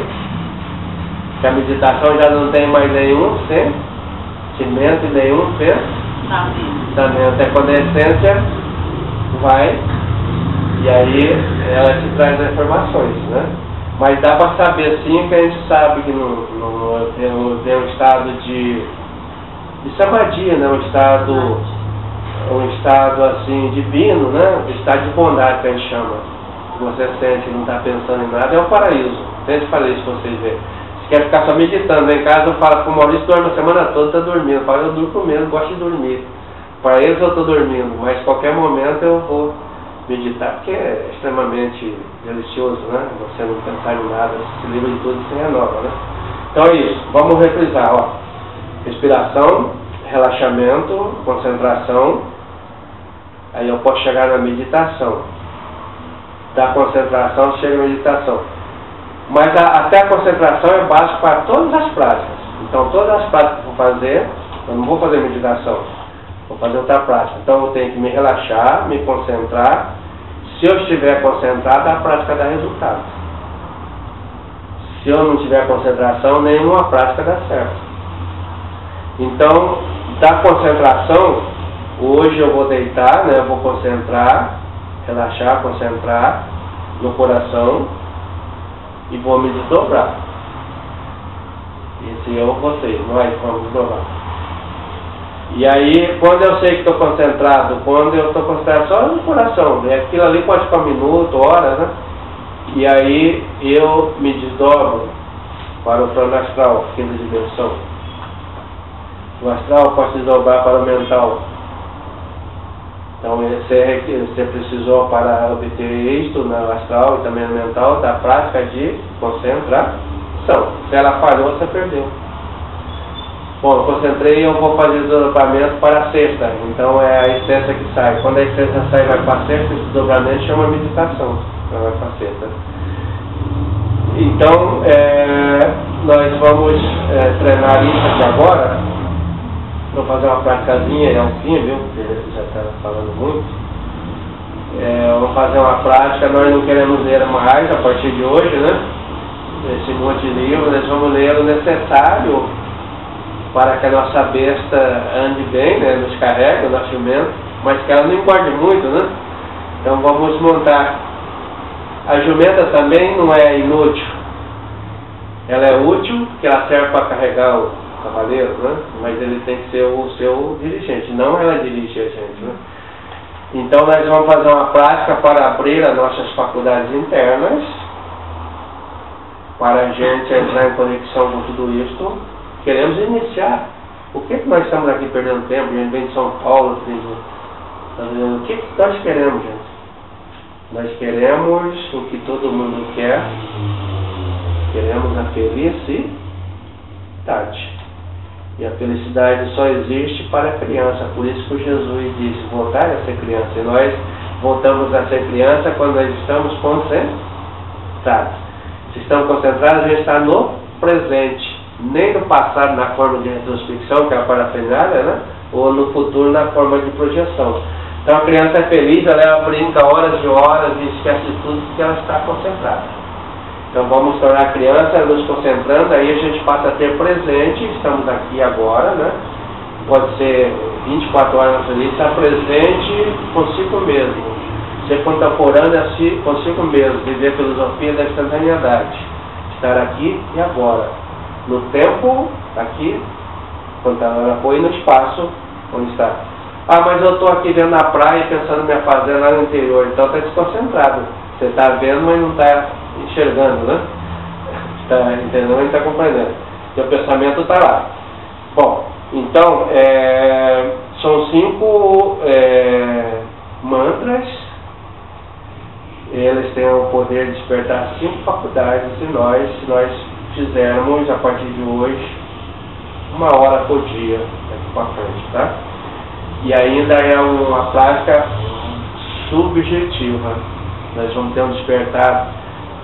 Que a meditação já não tem mais nenhum sentimento e nenhum pensamento. É quando a essência vai, e aí ela te traz as informações, né? Mas dá para saber sim, que a gente sabe que tem um estado de samadhi, né? Um estado assim divino, né? Um estado de bondade que a gente chama. Você sente que não está pensando em nada, é um paraíso. Tente fazer isso para vocês verem. Se quer ficar só meditando, em casa eu falo com o Maurício, dorme a semana toda, está dormindo. Eu falo, eu durmo mesmo, gosto de dormir. Para eles eu estou dormindo, mas qualquer momento eu vou meditar, porque é extremamente delicioso, né? Você não pensar em nada, se livra de tudo e se renova, né? Então é isso, vamos reprisar, ó. Respiração, relaxamento, concentração, aí eu posso chegar na meditação. Da concentração chega a meditação. Mas até a concentração é básico para todas as práticas. Então todas as práticas que eu vou fazer, eu não vou fazer meditação, vou fazer outra prática. Então eu tenho que me relaxar, me concentrar. Se eu estiver concentrado, a prática dá resultado. Se eu não tiver concentração, nenhuma prática dá certo. Então, da concentração, hoje eu vou deitar, né? Eu vou concentrar, relaxar, concentrar no coração e vou me desdobrar. Esse eu, vocês, nós vamos desdobrar. E aí, quando eu sei que estou concentrado, quando eu estou concentrado só no coração, né? Aquilo ali pode ficar 1 minuto, horas, né? E aí eu me desdobro para o plano astral, quinta dimensão. O astral pode desdobrar para o mental. Então você precisou para obter isto no astral e também no mental da prática de concentração. Se ela falhou, você perdeu. Bom, eu concentrei e eu vou fazer desdobramento para a sexta. Então é a essência que sai. Quando a essência sai e vai para a sexta, esse desdobramento chama meditação. Então vai para a sexta. Então, nós vamos treinar isso aqui agora. Vou fazer uma praticazinha, é um fim, viu? Porque ele já está falando muito. Vamos fazer uma prática, nós não queremos ler mais a partir de hoje, né? Esse monte de livro, nós vamos ler o necessário para que a nossa besta ande bem, né? Nos carregue, o nosso jumento, mas que ela não engorde muito, né? Então vamos montar. A jumenta também não é inútil. Ela é útil, porque ela serve para carregar o cavaleiro, né? Mas ele tem que ser o seu dirigente, não ela dirige a gente, né? Então nós vamos fazer uma prática para abrir as nossas faculdades internas, para a gente entrar em conexão com tudo isto. Queremos iniciar. Por que nós estamos aqui perdendo tempo? A gente vem de São Paulo, o que nós queremos, gente? Nós queremos o que todo mundo quer. Queremos a felicidade. E a felicidade só existe para a criança. Por isso que Jesus disse, voltar a ser criança. E nós voltamos a ser criança quando nós estamos concentrados. Se estamos concentrados, a gente está no presente. Nem no passado na forma de retrospecção, que é a parafernália, né? Ou no futuro na forma de projeção. Então a criança é feliz, ela brinca horas e horas e esquece de tudo porque ela está concentrada. Então vamos tornar a criança nos concentrando, aí a gente passa a ter presente, estamos aqui agora, né? Pode ser 24 horas feliz, estar presente consigo mesmo. Ser contemporâneo assim consigo mesmo, viver a filosofia da instantaneidade. Estar aqui e agora. No tempo, aqui, quando ela foi, no espaço, onde está. Ah, mas eu estou aqui vendo na praia pensando minha fazenda lá no interior, então está desconcentrado. Você está vendo, mas não está enxergando, né? Está entendendo, mas não está compreendendo. Seu pensamento está lá. Bom, então, são 5 mantras. Eles têm o poder de despertar 5 faculdades se nós fizermos, a partir de hoje, 1 hora por dia, daqui para frente, tá? E ainda é uma prática subjetiva. Nós vamos ter um despertar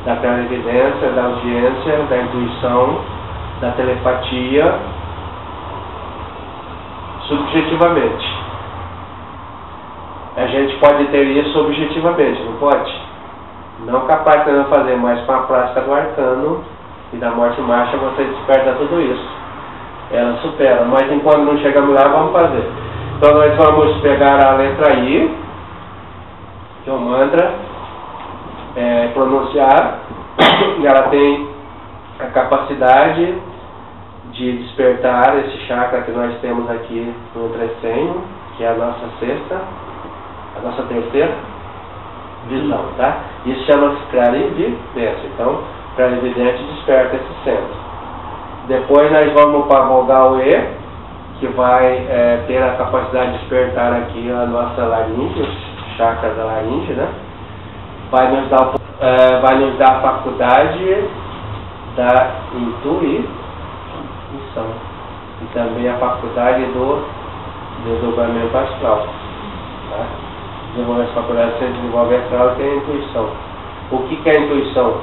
da clarividência, da audiência, da intuição, da telepatia, subjetivamente. A gente pode ter isso objetivamente, não pode? Não com a prática que nós vamos fazer, mas com a prática do arcano e da morte em marcha, você desperta tudo isso. Ela supera, mas enquanto não chegamos lá, vamos fazer. Então nós vamos pegar a letra I, que é o mantra, pronunciar, ela tem a capacidade de despertar esse chakra que nós temos aqui no entrecenho, que é a nossa sexta, a nossa terceira visão, tá? Isso chama-se clarividência. Então, clarividente desperta esse centro. Depois nós vamos para a vogal E, que vai ter a capacidade de despertar aqui a nossa laringe, o chakra da laringe, né? Vai nos dar a faculdade da intuição e também a faculdade do desdobramento astral, tá? Desenvolver essa faculdade, você desenvolve astral e tem a intuição. O que é a intuição?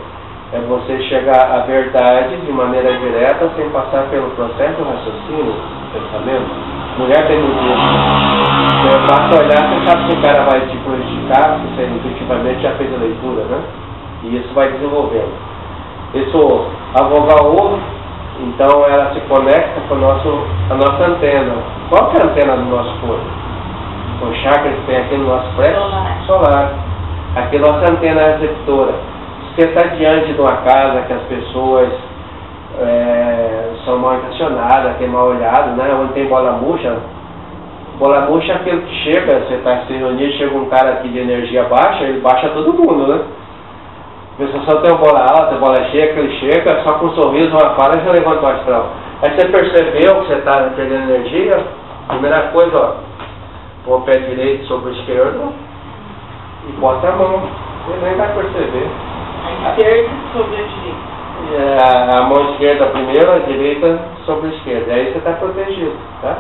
É você chegar à verdade de maneira direta, sem passar pelo processo do raciocínio, pensamento. Mulher tem muito isso. Você basta olhar, você sabe que o cara vai te prejudicar, se você intuitivamente já fez a leitura, né? E isso vai desenvolvendo. Isso, a vogal U, então ela se conecta com a nossa antena. Qual que é a antena do nosso corpo? O chakra que tem aqui no nosso plexo solar. Aqui a nossa antena é receptora. Você está diante de uma casa que as pessoas são mal intencionadas, tem mal olhado, né? Onde tem bola murcha. Bola murcha é aquilo que chega, você está se reunindo, chega um cara aqui de energia baixa, ele baixa todo mundo, né? A pessoa só tem uma bola alta, bola cheia, que ele chega, só com um sorriso, uma fala e já levanta o astral. Aí você percebeu que você está perdendo energia, primeira coisa, ó, põe o pé direito sobre o esquerdo e bota a mão. Você nem vai perceber. A esquerda sobre a direita. A mão esquerda primeiro, a direita sobre a esquerda. Aí você está protegido, tá?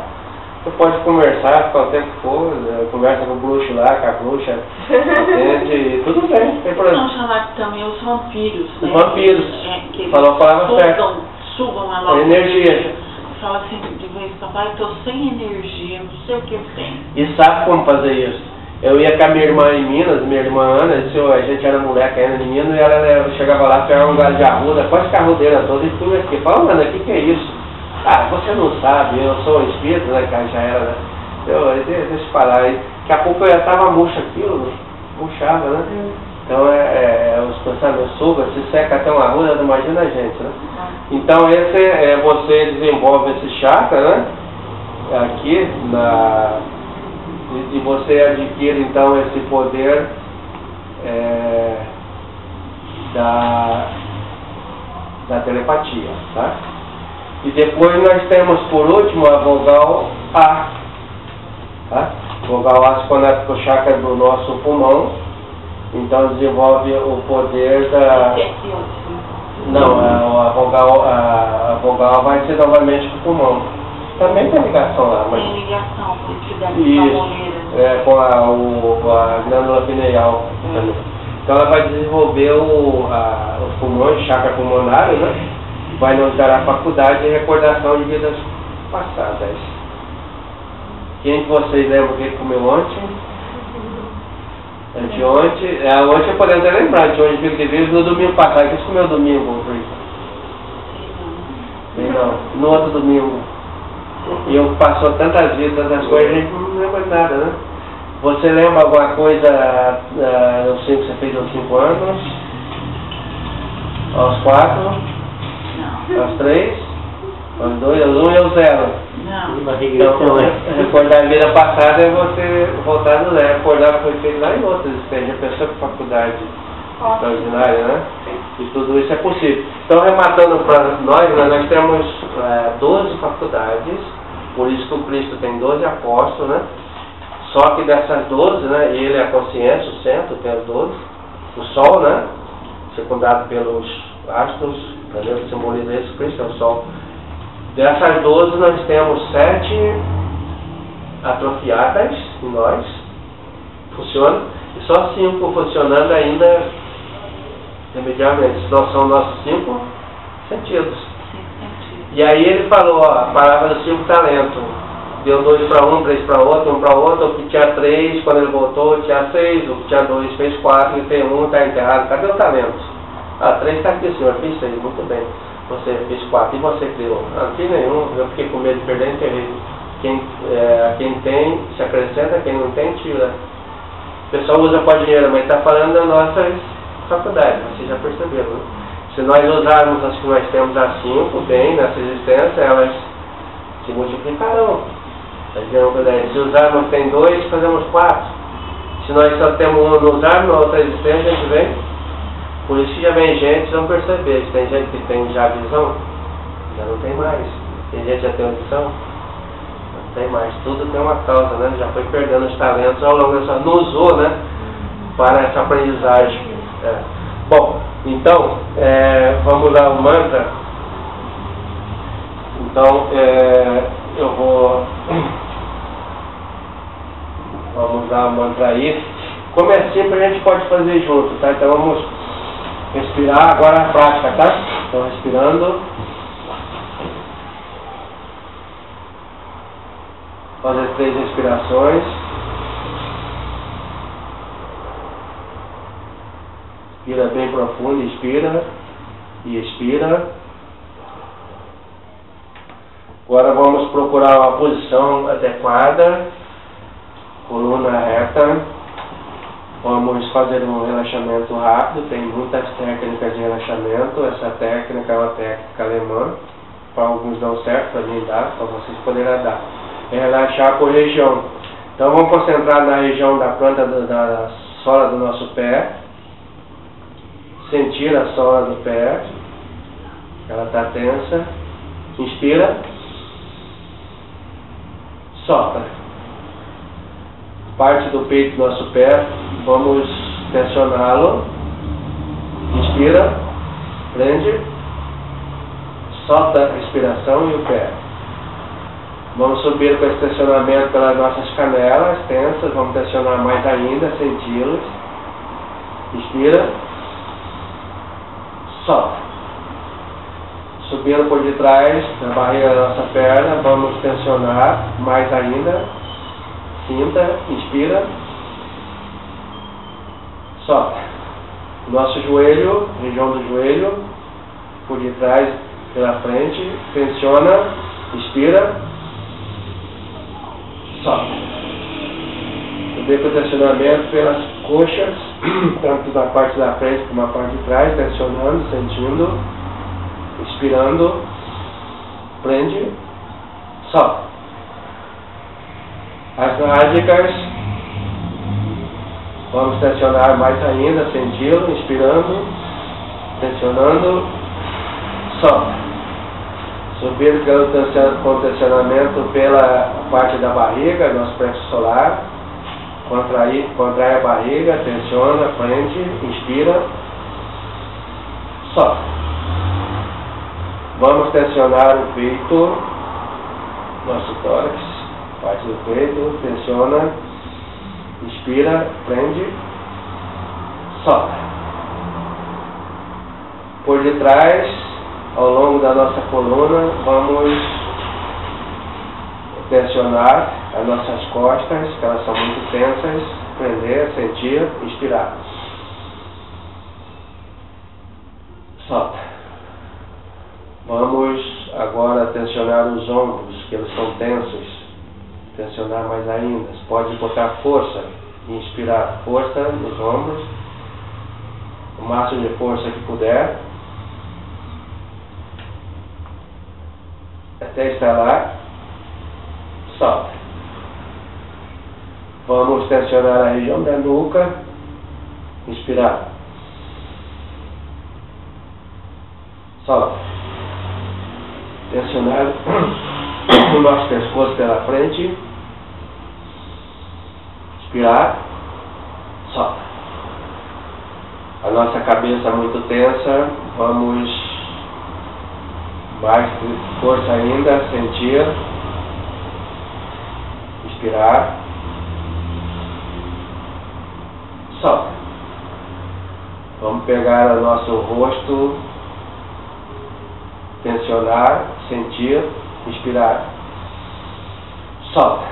Você pode conversar, ficar o tempo que for, conversa com o bruxo lá, com a bruxa, atende, tudo bem, não tem problema. São chamados também os vampiros, Os né? vampiros, falou a palavra certa. Sugam a nossa energia. Fala assim, de vez em quando, estou sem energia, não sei o que eu tenho. E sabe como fazer isso? Eu ia com a minha irmã em Minas, minha irmã Ana, a gente era moleque ainda em Minas, e ela chegava lá, pegava um galho de arruda, quase que a arrudeira toda, e fui aqui, fala, Ana, o que é isso? Ah, você não sabe, eu sou espírito, né, cara, já era, né? Deixa eu parar aí. Daqui a pouco eu já estava murcha aquilo, murchava, né? Então os pensamentos sugam, se seca até uma arruda, não imagina a gente, né? Então você desenvolve esse chakra, né? Aqui, e você adquire então esse poder da telepatia, tá? E depois nós temos, por último, a vogal A. Tá? A vogal A se conecta com o chakra do nosso pulmão. Então desenvolve o poder da... Não, a vogal vai ser novamente com o pulmão. Também tem ligação lá, mas... Tem ligação, porque deve isso, com a glândula pineal também. Então ela vai desenvolver os pulmões, chakra pulmonar, né? Vai nos dar a faculdade de recordação de vidas passadas. Quem de vocês lembra o que comeu ontem? Anteontem? Ontem eu poderia até lembrar, de hoje fico de vez no domingo passado. O que você comeu domingo? Não, no outro domingo. E eu passou tantas vidas, tantas coisas, a gente não lembra de nada, né? Você lembra alguma coisa que você fez aos 5 anos? Aos 4? Aos 3, aos 2, aos 1 e aos 0. Então, recordar a vida passada é você voltar no zero. Recordar o que foi feito lá em outras existências. Já pensou que faculdade extraordinária, né? E tudo isso é possível. Então, rematando para nós temos 12 faculdades, por isso que o Cristo tem 12 apóstolos, né? Só que dessas 12, né, ele é a consciência, o centro, tem as 12. O Sol, né? Secundado pelos astros, entendeu? Simboliza isso, Cristo é o Sol. Dessas 12 nós temos 7 atrofiadas em nós, funciona, e só 5 funcionando ainda remediavelmente, senão são nossos 5 sentidos. E aí ele falou, a palavra dos 5 talentos, deu 2 para um, 3 para outro, 1 para outro, o que tinha 3, quando ele voltou tinha 6, o que tinha 2 fez 4, ele tem 1, está enterrado, cadê o talento? 3 está aqui, senhor, fiz 6, muito bem. Você fez 4, e você criou? Não fiz nenhum, eu fiquei com medo de perder, enterrei. Quem tem, se acrescenta, quem não tem, tira. O pessoal usa para dinheiro, mas está falando das nossas faculdades, vocês já perceberam, né? Se nós usarmos as que nós temos as 5, bem, nessa existência, elas se multiplicarão. Se usarmos tem 2, fazemos 4. Se nós só temos um no usar, na outra existência, a gente vem. Por isso que já vem gente, vocês vão perceber. Tem gente que tem já visão, já não tem mais. Tem gente que já tem audição, não tem mais. Tudo tem uma causa, né? Já foi perdendo os talentos ao longo dessa... Não usou, né? Para essa aprendizagem. Bom, então, vamos lá o mantra. Então, eu vou... Vamos dar o mantra aí. Como é simples, a gente pode fazer junto, tá? Então vamos respirar agora a prática, tá? Então respirando. Fazer 3 respirações. Inspira bem profundo, inspira e expira. Agora vamos procurar uma posição adequada, coluna reta. Vamos fazer um relaxamento rápido, tem muitas técnicas de relaxamento. Essa técnica é uma técnica alemã, para alguns não certo, para mim dá, para vocês poderem dar. É relaxar por região. Então vamos concentrar na região da planta da sola do nosso pé. Sentir a sola do pé, ela está tensa. Inspira, solta. Parte do peito do nosso pé, vamos tensioná-lo. Inspira, prende, solta a respiração e o pé. Vamos subir com esse tensionamento pelas nossas canelas tensas, vamos tensionar mais ainda, senti-los. Inspira, solta. Subindo por detrás da barriga da nossa perna, vamos tensionar mais ainda. Sinta, inspira, solta. Nosso joelho, região do joelho, por detrás, pela frente, tensiona, inspira, solta. Subir com o tensionamento pelas coxas, tanto da parte da frente como da parte de trás, tensionando, sentindo, inspirando, prende, solta. As nádicas, vamos tensionar mais ainda, sentindo, inspirando, tensionando, solta. Subir com tensionamento pela parte da barriga, nosso plexo solar. Contrai a barriga, tensiona, prende, inspira, solta. Vamos tensionar o peito, nosso tórax, parte do peito, tensiona, inspira, prende, solta. Por detrás, ao longo da nossa coluna, vamos tensionar as nossas costas, que elas são muito tensas, prender, sentir, inspirar. Solta. Vamos agora tensionar os ombros, que eles são tensos. Tensionar mais ainda. Pode botar força e inspirar força nos ombros, o máximo de força que puder, até estalar. Solta. Vamos tensionar a região da nuca, inspirar, solta. Tensionar o nosso pescoço pela frente, inspirar, solta. A nossa cabeça muito tensa, vamos mais força ainda, sentir, inspirar, solta. Vamos pegar o nosso rosto, tensionar, sentir, inspirar, solta.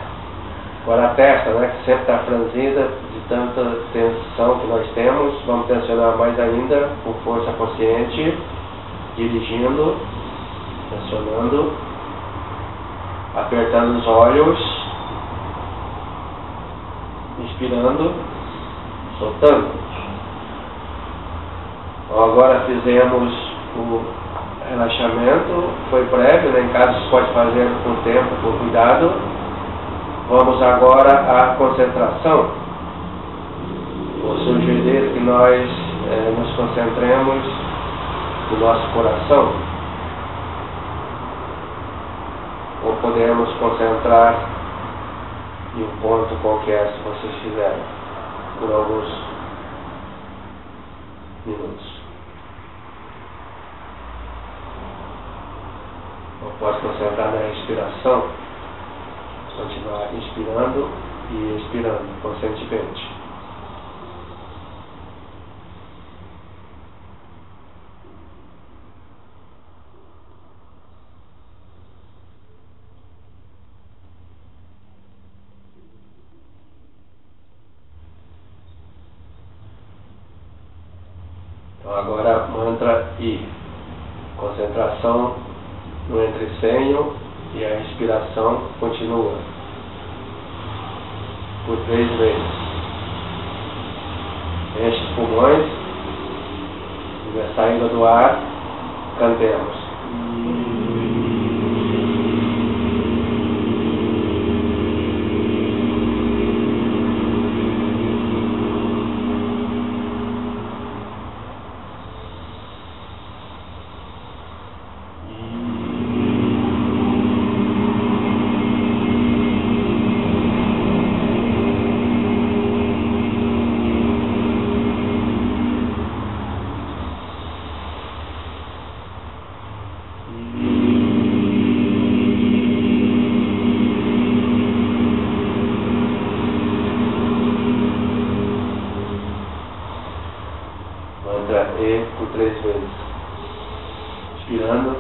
Agora a testa, né, que sempre está franzida de tanta tensão que nós temos, vamos tensionar mais ainda com força consciente, dirigindo, tensionando, apertando os olhos, inspirando, soltando. Agora fizemos O relaxamento foi breve, né? Em casa se pode fazer com tempo, com cuidado. Vamos agora à concentração. Vou sugerir que nós nos concentremos no nosso coração. Ou podemos concentrar em um ponto qualquer, se vocês fizerem, por alguns minutos. Ou pode concentrar na respiração, continuar inspirando e expirando conscientemente. Então agora mantra I. Concentração no entrecenho e a respiração continua por 3 vezes. Enche os pulmões e na saída do ar cantemos. Mantra E por 3 vezes. Inspirando.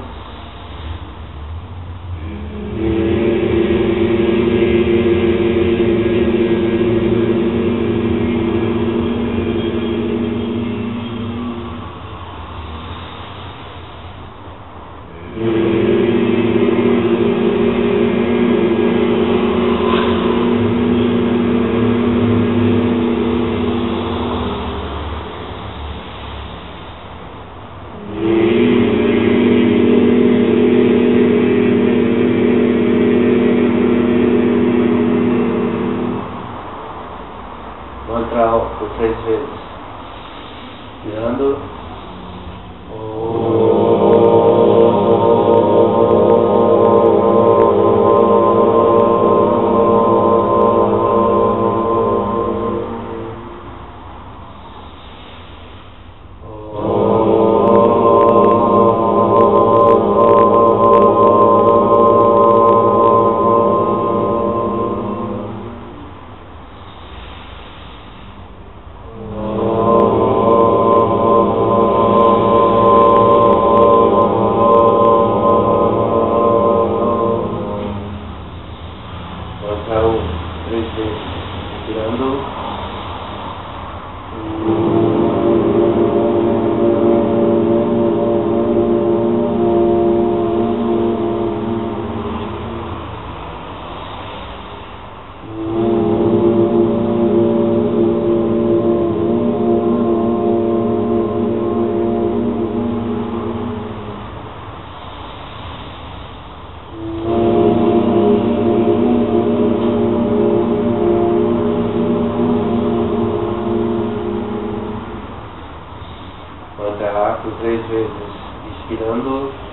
Mantra O por 3 vezes. Inspirando. Mantra O 3 vezes. Inspirando. Mantra A por 3 vezes. Inspirando.